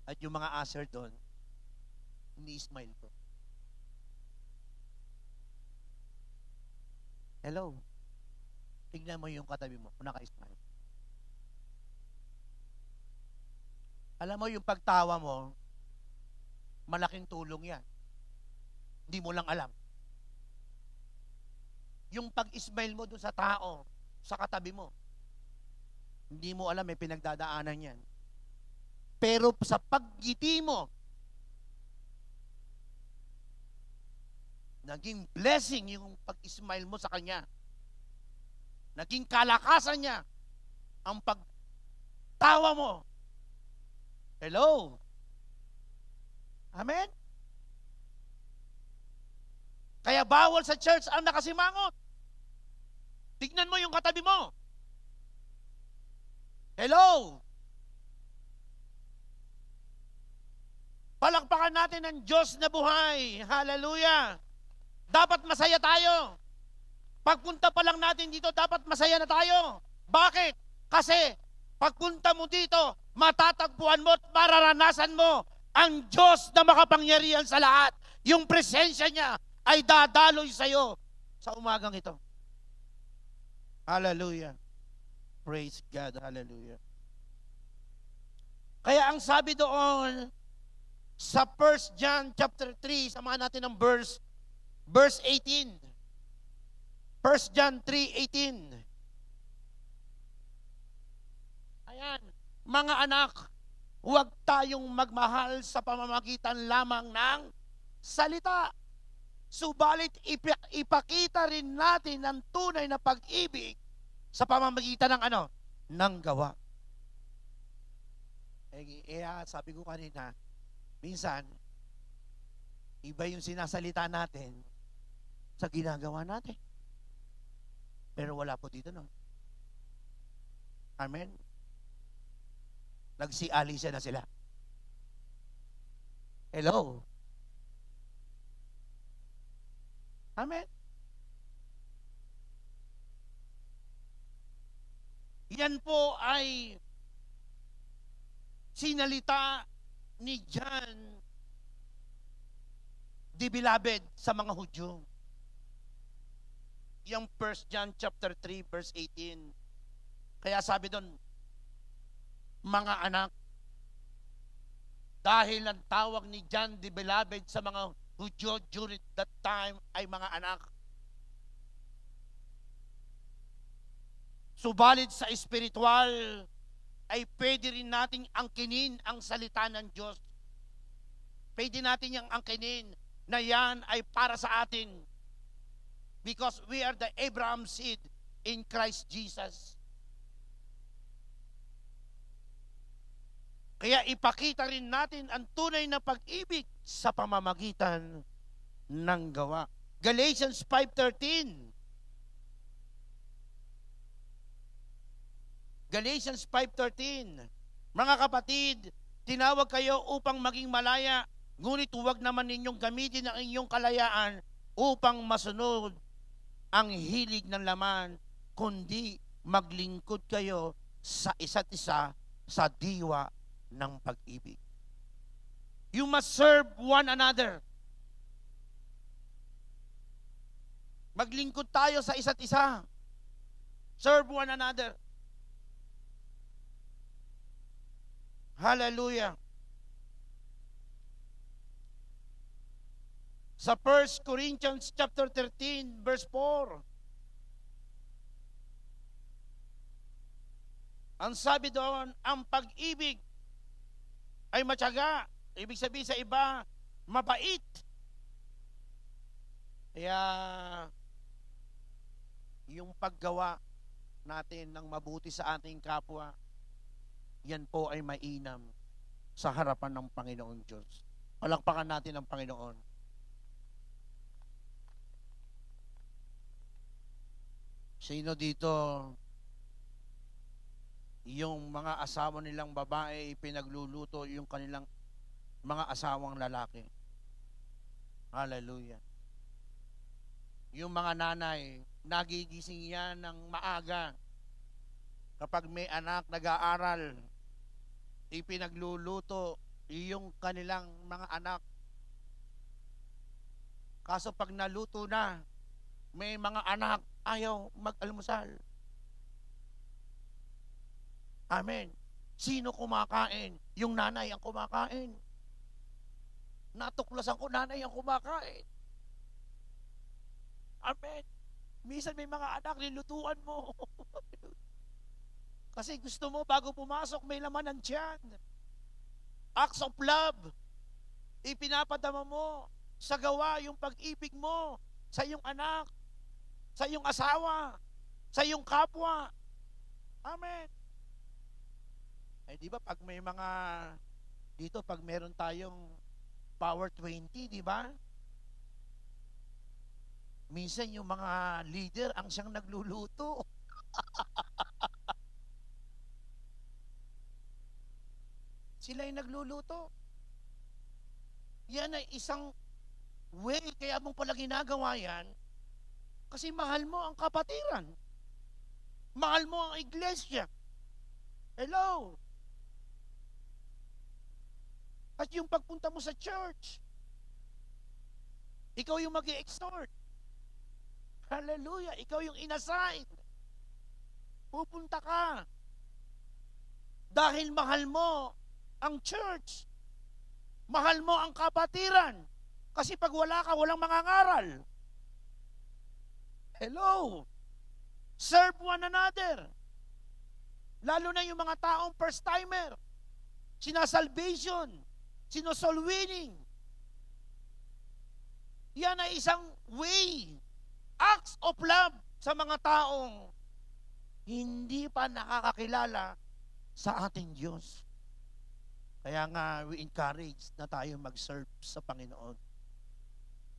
At yung mga aser doon, ni-smile ko. Hello? Tignan mo yung katabi mo kung naka-smile. Alam mo yung pagtawa mo, malaking tulong yan. Hindi mo lang alam. Yung pag-smile mo doon sa tao, sa katabi mo, hindi mo alam, may pinagdadaanan yan. Pero sa paggiti mo, naging blessing yung pag-smile mo sa kanya. Naging kalakasan niya ang pagtawa mo. Hello? Amen? Kaya bawal sa church ang nakasimangot. Tignan mo yung katabi mo. Hello? Palakpakan natin ang Diyos na buhay. Hallelujah. Dapat masaya tayo. Pagpunta pa lang natin dito, dapat masaya na tayo. Bakit? Kasi pagpunta mo dito, matatagpuan mo at mararanasan mo ang Diyos na makapangyarihan sa lahat. Yung presensya niya ay dadaloy sa iyo sa umagang ito. Hallelujah. Praise God. Hallelujah. Kaya ang sabi doon sa 1 John chapter 3, samahan natin ang verse 18. 1 John 3:18. Ayan, mga anak, huwag tayong magmahal sa pamamagitan lamang ng salita. Subalit ipakita rin natin ang tunay na pag-ibig sa pamamagitan ng ano? Ng gawa. Sabi ko kanina, minsan, iba yung sinasalita natin sa ginagawa natin. Pero wala po dito, no? Amen? Nagsialisa na sila. Hello? Amen? Yan po ay sinalita ni John the Beloved sa mga Hudyo. Yung 1 John chapter 3 verse 18. Kaya sabi doon, mga anak, dahil ang tawag ni John the Beloved sa mga Hudyo during that time ay mga anak. Subalit sa espiritual ay pwede rin nating angkinin ang salita ng Diyos. Pwede natin yung angkinin na yan ay para sa atin. Because we are the Abraham seed in Christ Jesus. Kaya ipakita rin natin ang tunay na pag-ibig sa pamamagitan ng gawa. Galatians 5:13. Galatians 5:13. Mga kapatid, tinawag kayo upang maging malaya, ngunit huwag naman ninyong gamitin ang inyong kalayaan upang masunod ang hilig ng laman, kundi maglingkod kayo sa isa't isa sa diwa ng pag-ibig. You must serve one another. Maglingkod tayo sa isa't isa. Serve one another. Hallelujah. Sa 1 Corinthians chapter 13 verse 4. Ang sabi doon, ang pag-ibig ay matyaga. Ibig sabihin sa iba, mabait. Kaya yung paggawa natin ng mabuti sa ating kapwa, yan po ay mainam sa harapan ng Panginoon Diyos. Palakpakan natin ang Panginoon. Sino dito yung mga asawa nilang babae pinagluluto yung kanilang mga asawang lalaki? Hallelujah. Yung mga nanay, nagigising yan ng maaga. Kapag may anak nag-aaral, ipinagluluto yung kanilang mga anak. Kaso pag naluto na, may mga anak ayaw mag-almusal. Amen. Sino kumakain? Yung nanay ang kumakain. Natuklasan ko, nanay ang kumakain. Amen. Minsan may mga anak, nilutuan mo. Kasi gusto mo, bago pumasok, may laman ng tiyan. Acts of love. Ipinapadama mo sa gawa yung pag-ibig mo sa iyong anak, sa iyong asawa, sa iyong kapwa. Amen. Eh di ba pag may mga dito pag meron tayong Power 20, di ba? Minsan yung mga leader ang siyang nagluluto. Sila yung nagluluto. Yan ay isang way, kaya mong pala ginagawa yan, kasi mahal mo ang kapatiran. Mahal mo ang iglesia. Hello? At yung pagpunta mo sa church, ikaw yung mag-i-exhort. Hallelujah. Ikaw yung inassign. Pupunta ka. Dahil mahal mo ang church. Mahal mo ang kapatiran. Kasi pag wala ka, walang mangangaral. Hello? Serve one another. Lalo na yung mga taong first-timer. Sinasalvation. Sino-soul winning. Yan ay isang way, acts of love sa mga taong hindi pa nakakakilala sa ating Diyos. Kaya nga, we encourage na tayo mag-serve sa Panginoon.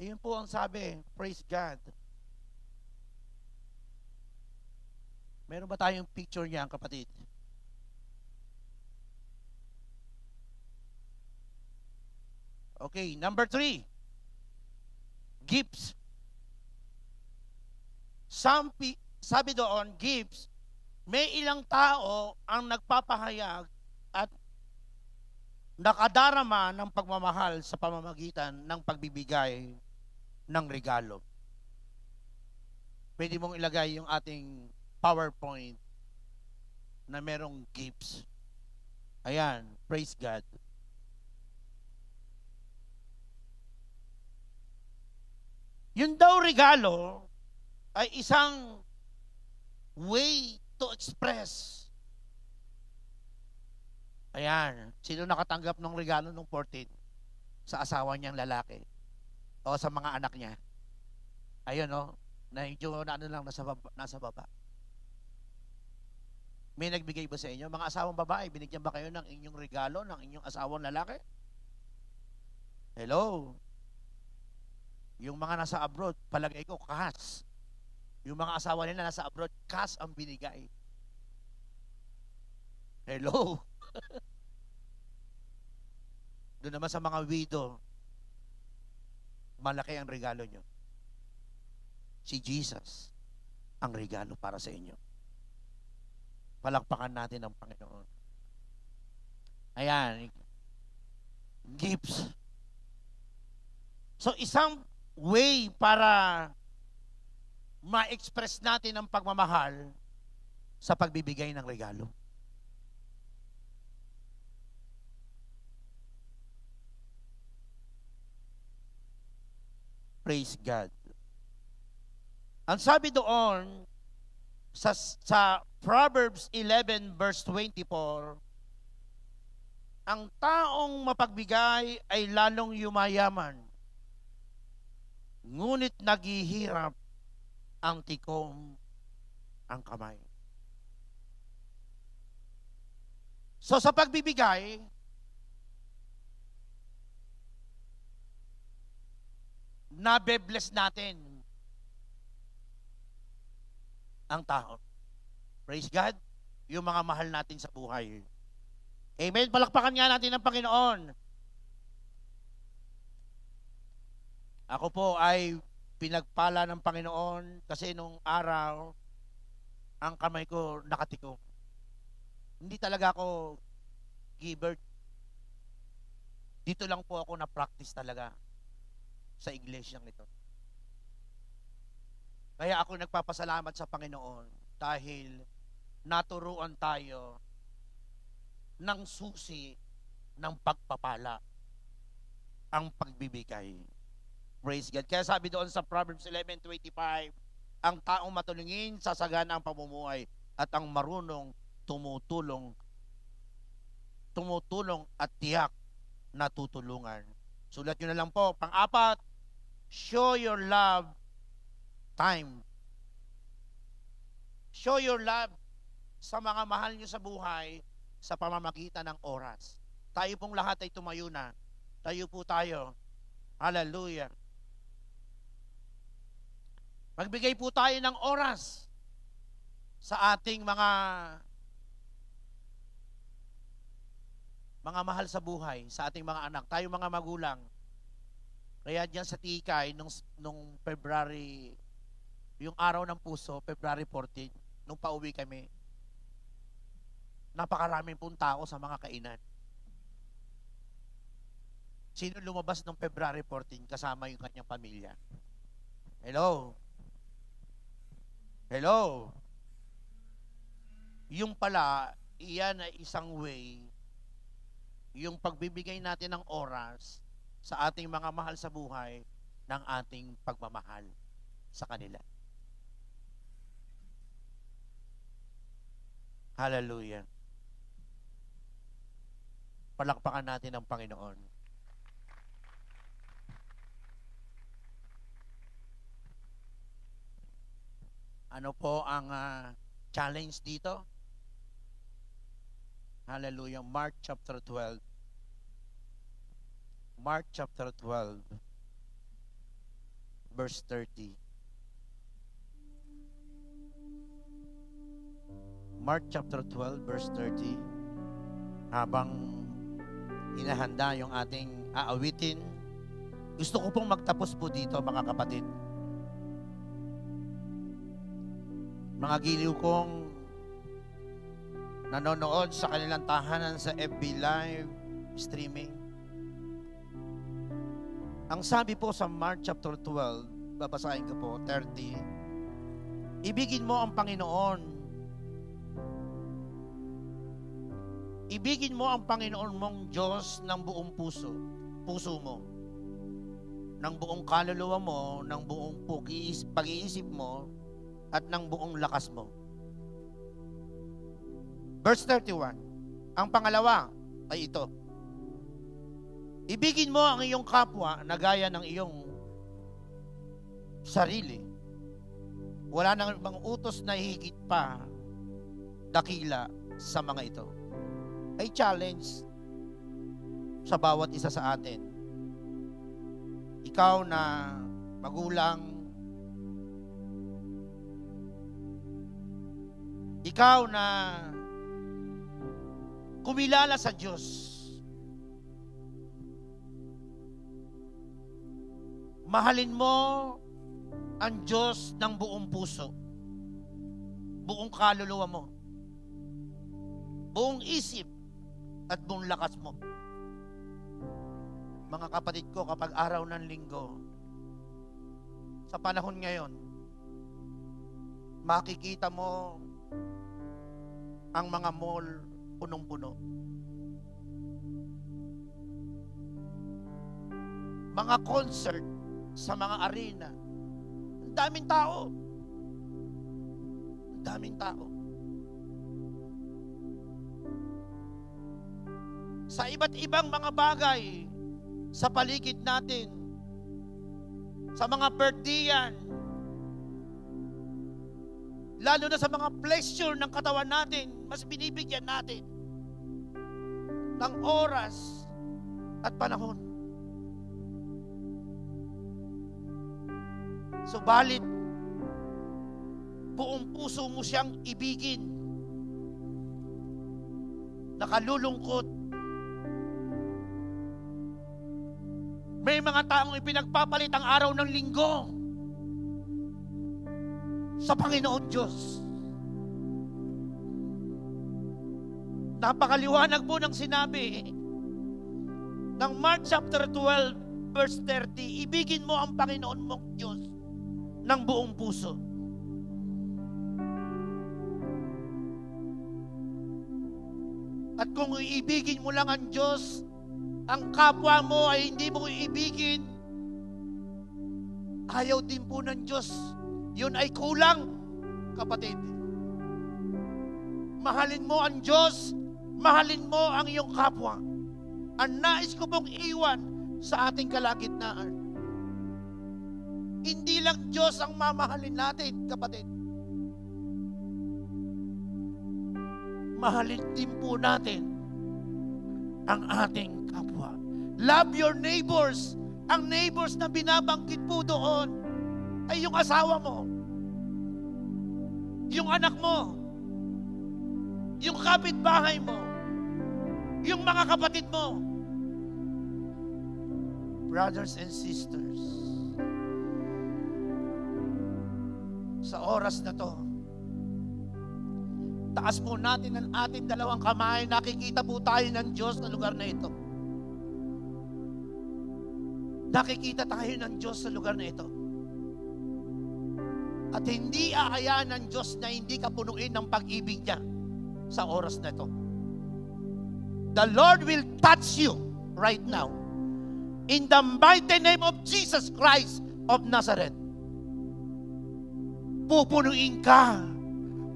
Ayun po ang sabi, praise God. Meron ba tayong picture niya, kapatid? Okay, number 3. Gifts. Sabi doon, gifts, may ilang tao ang nagpapahayag at nakadarama ng pagmamahal sa pamamagitan ng pagbibigay ng regalo. Pwede mong ilagay yung ating PowerPoint na merong gifts. Ayan, praise God. Yun daw regalo ay isang way to express. Ayan, sino nakatanggap ng regalo ng 14? Sa asawa niyang lalaki o sa mga anak niya? Ayun, no? Medyo na ano lang, nasa baba. May nagbigay ba sa inyo? Mga asawang babae, binigyan ba kayo ng inyong regalo ng inyong asawang lalaki? Hello? Yung mga nasa abroad, palagay ko, cash. Yung mga asawa nila nasa abroad, cash ang binigay. Hello? Doon naman sa mga widow, malaki ang regalo nyo. Si Jesus ang regalo para sa inyo. Palakpakan natin ang Panginoon. Ayan. Gifts. So, isang way para ma-express natin ang pagmamahal sa pagbibigay ng regalo. Praise God. Ang sabi doon sa Proverbs 11 verse 24, ang taong mapagbigay ay lalong yumayaman, ngunit naghihirap ang tikom ang kamay. So sa pagbibigay, nabe-bless natin ang tao. Praise God. Yung mga mahal natin sa buhay. Amen. Palakpakan nga natin ang Panginoon. Ako po ay pinagpala ng Panginoon kasi nung araw, ang kamay ko nakatikom. Hindi talaga ako giver. Dito lang po ako na-practice talaga sa iglesyang ito. Kaya ako nagpapasalamat sa Panginoon dahil naturuan tayo ng susi ng pagpapala, ang pagbibigay. Praise God. Kaya sabi doon sa Proverbs 11:25, ang taong matulungin sasagana ang pamumuhay at ang marunong tumutulong at tiyak na tutulungan. Sulat nyo na lang po. Pang-apat, show your love time. Show your love sa mga mahal nyo sa buhay sa pamamagitan ng oras. Tayo pong lahat ay tumayo na. Tayo po tayo. Hallelujah. Magbigay po tayo ng oras sa ating mga mahal sa buhay, sa ating mga anak, tayo mga magulang. Kaya diyan sa Tikay, nung February, yung araw ng puso, February 14, nung pauwi kami, napakaraming pong tao sa mga kainan. Sino lumabas nung February 14 kasama yung kanyang pamilya? Hello? Hello? Yung pala, iyan ay isang way, yung pagbibigay natin ng oras sa ating mga mahal sa buhay ng ating pagmamahal sa kanila. Hallelujah. Palakpakan natin ang Panginoon. Ano po ang challenge dito? Hallelujah. Mark chapter 12. Mark chapter 12, verse 30. Mark chapter 12, verse 30. Habang hinahanda yung ating aawitin, gusto ko pong magtapos po dito, mga kapatid. Mga giliw kong nanonood sa kanilang tahanan sa FB Live streaming. Ang sabi po sa Mark chapter 12, babasahin ko po, 30, ibigin mo ang Panginoon. Ibigin mo ang Panginoon mong Diyos ng buong puso mo, ng buong kaluluwa mo, ng buong pag-iisip mo, at ng buong lakas mo. Verse 31, ang pangalawa ay ito. Ibigin mo ang iyong kapwa na gaya ng iyong sarili. Wala nang ibang utos na higit pa dakila sa mga ito. Ay challenge sa bawat isa sa atin. Ikaw na magulang, ikaw na kumilala sa Diyos, mahalin mo ang Diyos ng buong puso, buong kaluluwa mo, buong isip, at buong lakas mo. Mga kapatid ko, kapag araw ng linggo, sa panahon ngayon, makikita mo ang mga mall punong-puno. Mga concert sa mga arena. Ang daming tao. Ang daming tao. Sa iba't ibang mga bagay sa paligid natin, sa mga birthdayan, lalo na sa mga pleasure ng katawan natin, mas binibigyan natin ng oras at panahon. Subalit, buong puso mo siyang ibigin. Nakalulungkot. May mga taong ipinagpapalit ang araw ng linggo sa Panginoon Diyos. Napakaliwanag po ng sinabi, ng Mark chapter 12, verse 30, ibigin mo ang Panginoon mong Diyos ng buong puso. At kung iibigin mo lang ang Diyos, ang kapwa mo ay hindi mo iibigin, ayaw din po ng Diyos. Yun ay kulang, kapatid. Mahalin mo ang Diyos, mahalin mo ang iyong kapwa. Ang nais ko pong iwan sa ating kalagitnaan. Hindi lang Diyos ang mamahalin natin, kapatid. Mahalin din po natin ang ating kapwa. Love your neighbors. Ang neighbors na binabanggit po doon ay yung asawa mo, yung anak mo, yung kapitbahay mo, yung mga kapatid mo. Brothers and sisters, sa oras na to, taas po natin ang ating dalawang kamay. Nakikita po tayo ng Diyos sa lugar na ito. Nakikita tayo ng Diyos sa lugar na ito. At hindi aayaan ng Diyos na hindi ka punuin ng pag-ibig niya sa oras na ito. The Lord will touch you right now. In the mighty name of Jesus Christ of Nazareth. Pupunuin ka.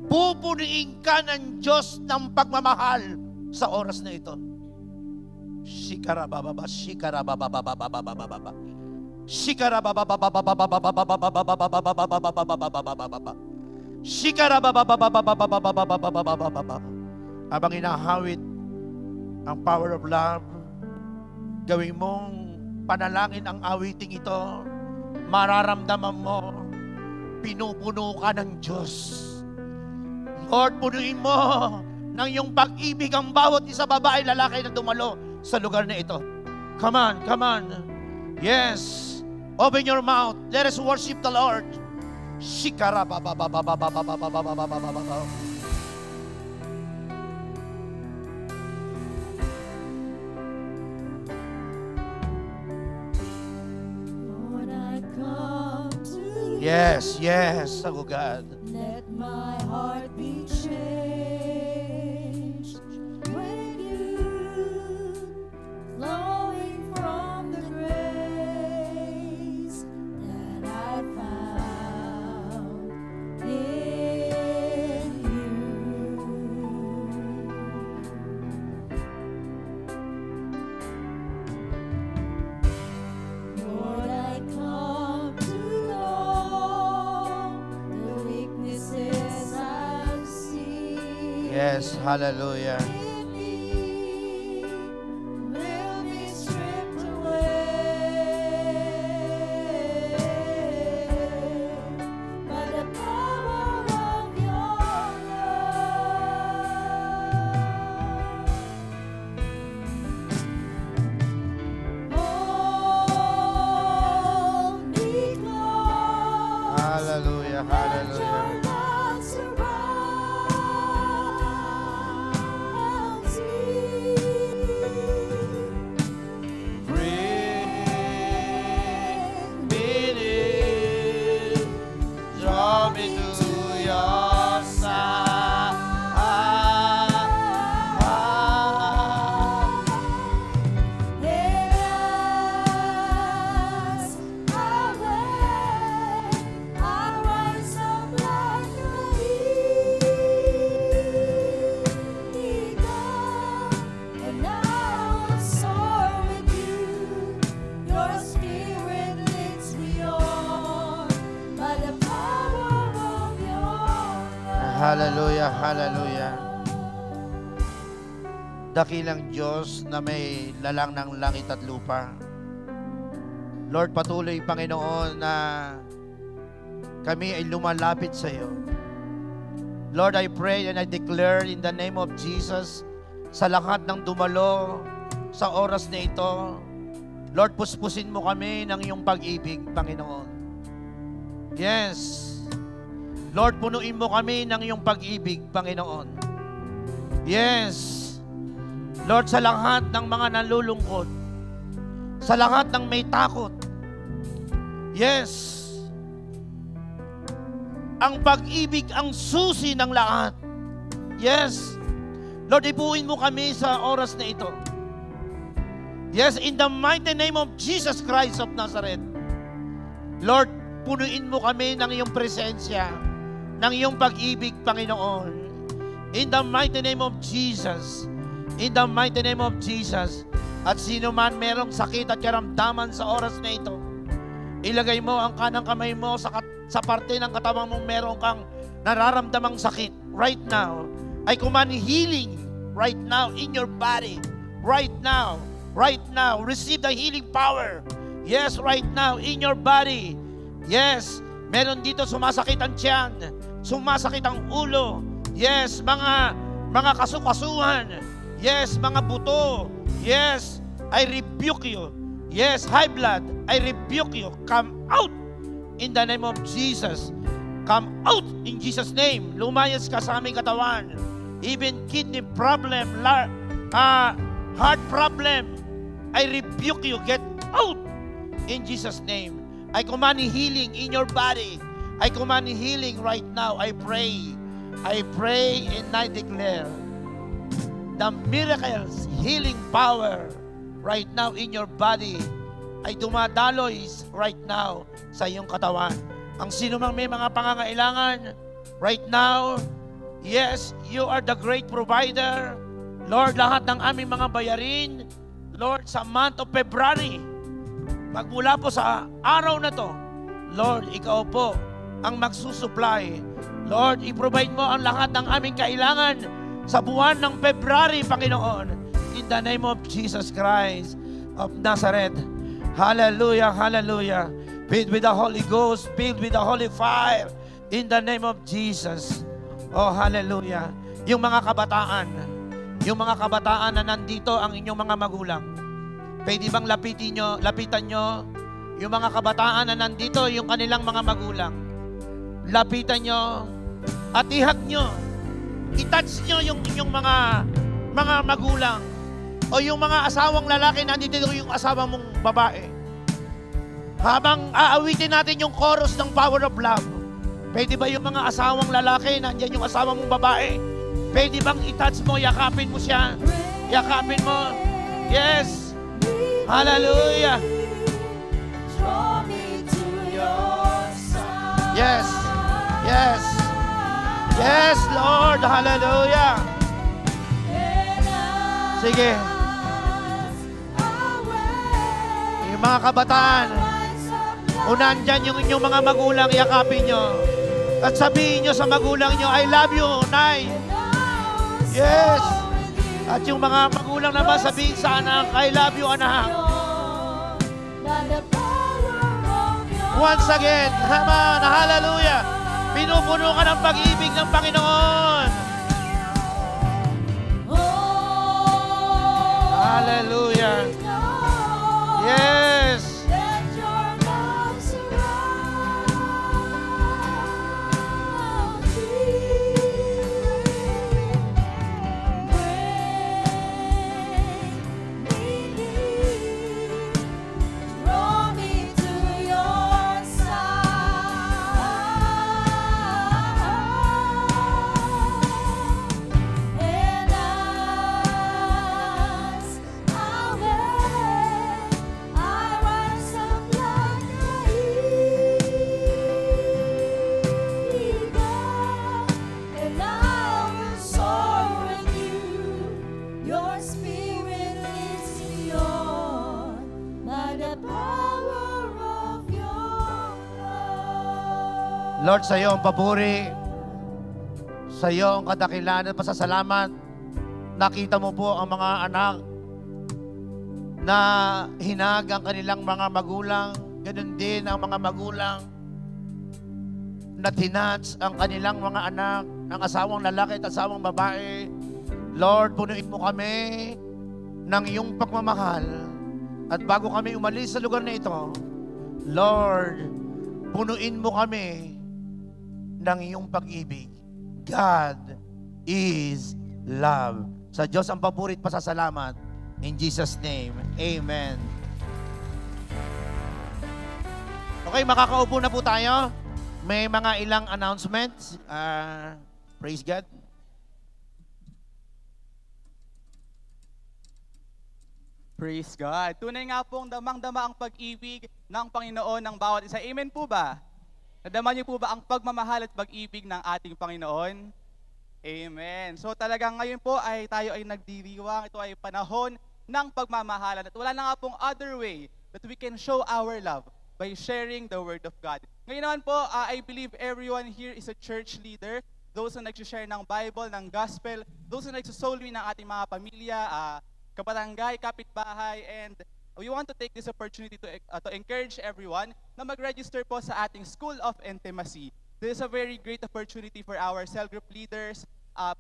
Pupunuin ka ng Diyos ng pagmamahal sa oras na ito. Shikarababa, shikarababa, shikarababa. Habang inahawit ang power of love, gawin mong panalangin ang awiting ito. Mararamdaman mo, pinupuno ka ng Diyos. Lord, punuin mo ng iyong pag-ibig ang bawat isa babae, lalaki na dumalo sa lugar na ito. Come on, come on. Yes. Open your mouth. Let us worship the Lord. Shikara ba ba ba ba ba ba ba ba ba ba ba ba ba ba. Yes, yes, oh God. Let my heart be changed when you flowing from the grace that I found in you. Lord, I come to yes, hallelujah. Will be stripped away by the power of your love. Hold me close. Hallelujah, hallelujah. Hallelujah, hallelujah. Dakilang Diyos na may lalang ng langit at lupa. Lord, patuloy, Panginoon, na kami ay lumalapit sa iyo. Lord, I pray and I declare in the name of Jesus, sa lahat ng dumalo sa oras na ito, Lord, puspusin mo kami ng iyong pag-ibig, Panginoon. Yes. Lord, punuin mo kami ng iyong pag-ibig, Panginoon. Yes. Lord, sa lahat ng mga nalulungkot, sa lahat ng may takot. Yes. Ang pag-ibig ang susi ng lahat. Yes. Lord, ibuin mo kami sa oras na ito. Yes, in the mighty name of Jesus Christ of Nazareth. Lord, punuin mo kami ng iyong presensya, ng iyong pag-ibig, Panginoon. In the mighty name of Jesus. In the mighty name of Jesus. At sino man merong sakit at karamdaman sa oras na ito, ilagay mo ang kanang kamay mo sa parte ng katawan mong meron kang nararamdamang sakit. Right now, I command healing right now in your body. Right now. Right now. Receive the healing power. Yes, right now in your body. Yes, meron dito sumasakit ang tiyan, sumasakit ang ulo. Yes, mga kasukasuhan. Yes, mga buto. Yes, I rebuke you. Yes, high blood, I rebuke you. Come out in the name of Jesus. Come out in Jesus' name. Lumayas ka sa aming katawan. Even kidney problem, heart problem, I rebuke you. Get out in Jesus' name. I command healing in your body. I command healing right now. I pray and I declare the miracles, healing power right now in your body ay dumadaloy right now sa iyong katawan. Ang sino mang may mga pangangailangan right now, yes, you are the great provider. Lord, lahat ng aming mga bayarin, Lord, sa month of February, magmula po sa araw na to, Lord, ikaw po ang magsusupply. Lord, i-provide mo ang lahat ng aming kailangan sa buwan ng February, Panginoon. In the name of Jesus Christ of Nazareth. Hallelujah, hallelujah. Filled with the Holy Ghost, filled with the Holy Fire. In the name of Jesus. Oh, hallelujah. Yung mga kabataan na nandito ang inyong mga magulang. Pwede bang lapitan nyo yung mga kabataan na nandito, yung kanilang mga magulang. Lapitan nyo at ihag nyo. I-touch nyo yung inyong mga magulang o yung mga asawang lalaki na nandito yung asawang mong babae. Habang aawitin natin yung chorus ng Power of Love, pwede ba yung mga asawang lalaki, nandiyan yung asawang mong babae, pwede bang i-touch mo, yakapin mo siya? Yakapin mo. Yes. Hallelujah. Draw me to your side. Yes. Yes. Yes, Lord. Hallelujah. Sige. Yung mga kabataan, kung nandyan yung inyong mga magulang, yakapin nyo. At sabihin nyo sa magulang nyo, I love you, Nay. Yes. At yung mga magulang naman sabihin sa anak, I love you, anak. Once again, come on, hallelujah. Pinupuno ka ng pag-ibig ng Panginoon. Hallelujah. Yes. Lord, sa iyo ang papuri, sa iyo ang kadakilan at pasasalamat. Nakita mo po ang mga anak na hinag ang kanilang mga magulang. Ganun din ang mga magulang na tinats ang kanilang mga anak, ang asawang lalaki at asawang babae. Lord, punuin mo kami ng iyong pagmamahal. At bago kami umalis sa lugar na ito, Lord, punuin mo kami ng iyong pag-ibig. God is love. Sa Diyos ang paborit pasasalamat. In Jesus' name, Amen Okay, makakaupo na po tayo. May mga ilang announcements. Praise God. Praise God. Tunay nga pong damang-dama ang pag-ibig ng Panginoon ng bawat isa. Amen po ba? Nadama niyo po ba ang pagmamahal at pag-ibig ng ating Panginoon? Amen. So talagang ngayon po ay tayo ay nagdiriwang. Ito ay panahon ng pagmamahalan. At wala na nga pong other way that we can show our love by sharing the Word of God. Ngayon naman po, I believe everyone here is a church leader. Those na nag-share ng Bible, ng Gospel, those na nagsusoul win ng ating mga pamilya, kabarangay, kapitbahay, and we want to take this opportunity to encourage everyone na mag-register po sa ating School of Intimacy. This is a very great opportunity for our cell group leaders,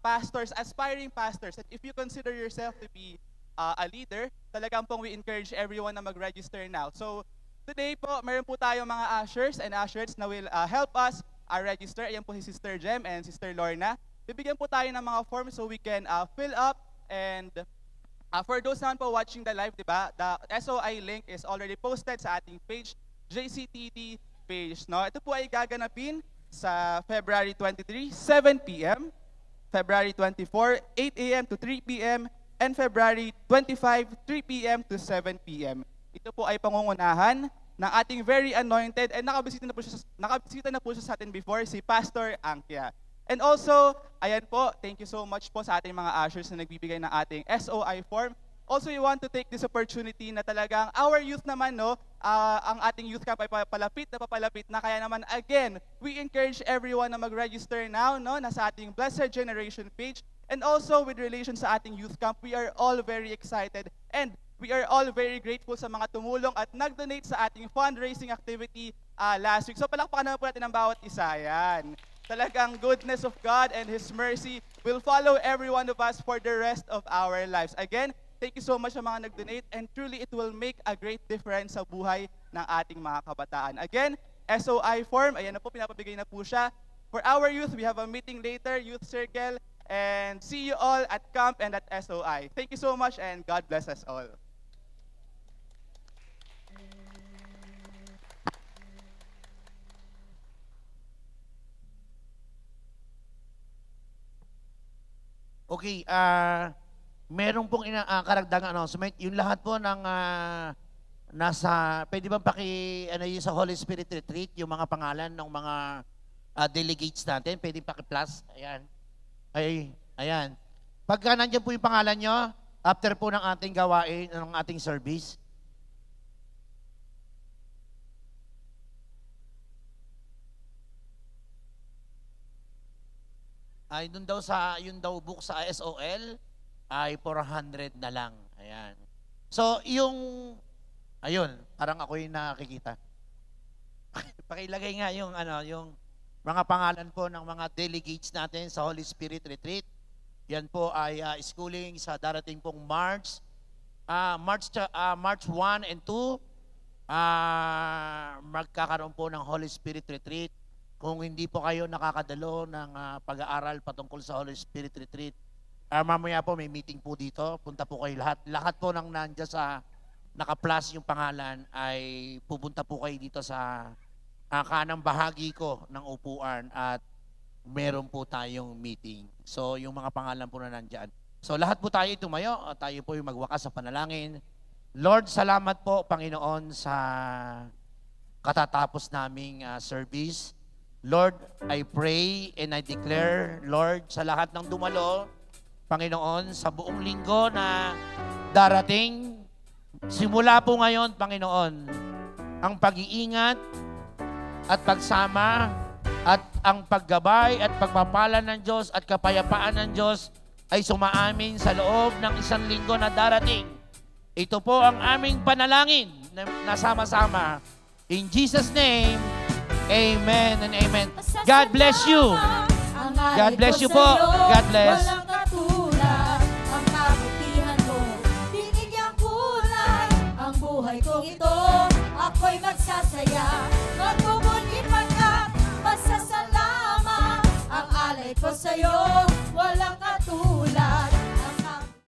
pastors, aspiring pastors. And if you consider yourself to be a leader, talagang pong we encourage everyone na mag-register now. So today po, meron po tayong mga ushers and usherettes na will help us register. Ayan po si Sister Jem and Sister Lorna. Bibigyan po tayo ng mga forms so we can fill up. And for those naman po watching the live, diba, the SOI link is already posted sa ating page, JCTD page. No? Ito po ay gaganapin sa February 23, 7 p.m., February 24, 8 a.m. to 3 p.m., and February 25, 3 p.m. to 7 p.m. Ito po ay pangungunahan ng ating very anointed, and nakabisita na po siya sa atin before, si Pastor Angkia. And also, ayan po, thank you so much po sa ating mga ushers na nagbibigay ng ating SOI form. Also, we want to take this opportunity na talagang our youth naman, no, ang ating youth camp ay papalapit na. Kaya naman, again, we encourage everyone na mag-register now, no, nasa ating Blessed Generation page. And also, with relation sa ating youth camp, we are all very excited and we are all very grateful sa mga tumulong at nag-donate sa ating fundraising activity last week. So, palakpakan naman po natin ang bawat isa. Yan. Talagang goodness of God and His mercy will follow every one of us for the rest of our lives. Again, thank you so much sa mga nag-donate, and truly it will make a great difference sa buhay ng ating mga kabataan. Again, SOI form, ayan na po, pinapabigay na po siya. For our youth, we have a meeting later, youth circle, and see you all at camp and at SOI. Thank you so much, and God bless us all. Okay, meron pong karagdagang announcement. Yung lahat po ng pwede bang yung sa Holy Spirit Retreat, yung mga pangalan ng mga delegates natin, pwede paki-plus. Ayan. Ayan. Pagka nandiyan po yung pangalan nyo, after po ng ating gawain, ng ating service, ay doon daw yung daw book sa SOL ay 400 na lang. Ayan. So, ayun, parang ako yung nakikita. Pakilagay nga yung mga pangalan po ng mga delegates natin sa Holy Spirit Retreat. Yan po ay schooling sa darating pong March 1 and 2. Magkakaroon po ng Holy Spirit Retreat. Kung hindi po kayo nakakadalo ng pag-aaral patungkol sa Holy Spirit Retreat, mamaya po may meeting po dito. Punta po kayo lahat. Lahat po ng nandiyan sa naka-plus yung pangalan ay pupunta po kayo dito sa kanang bahagi ko ng upuan at meron po tayong meeting. So yung mga pangalan po na nandiyan. So lahat po tayo tumayo at tayo po yung magwakas sa panalangin. Lord, salamat po Panginoon sa katatapos naming service. Lord, I pray and I declare, Lord, sa lahat ng dumalo, Panginoon, sa buong linggo na darating, simula po ngayon, Panginoon, ang pag-iingat at pagsama at ang paggabay at pagpapala ng Diyos at kapayapaan ng Diyos ay sumaamin sa loob ng isang linggo na darating. Ito po ang aming panalangin na sama-sama. In Jesus' name, amen and amen. God bless you. God bless you po. God bless. Walang katulad ang kabutihan mo. Binigyan kulay ang buhay kong ito. Ako'y magsasaya, magmumuni pagkat masasalamat ang alay ko sa'yo.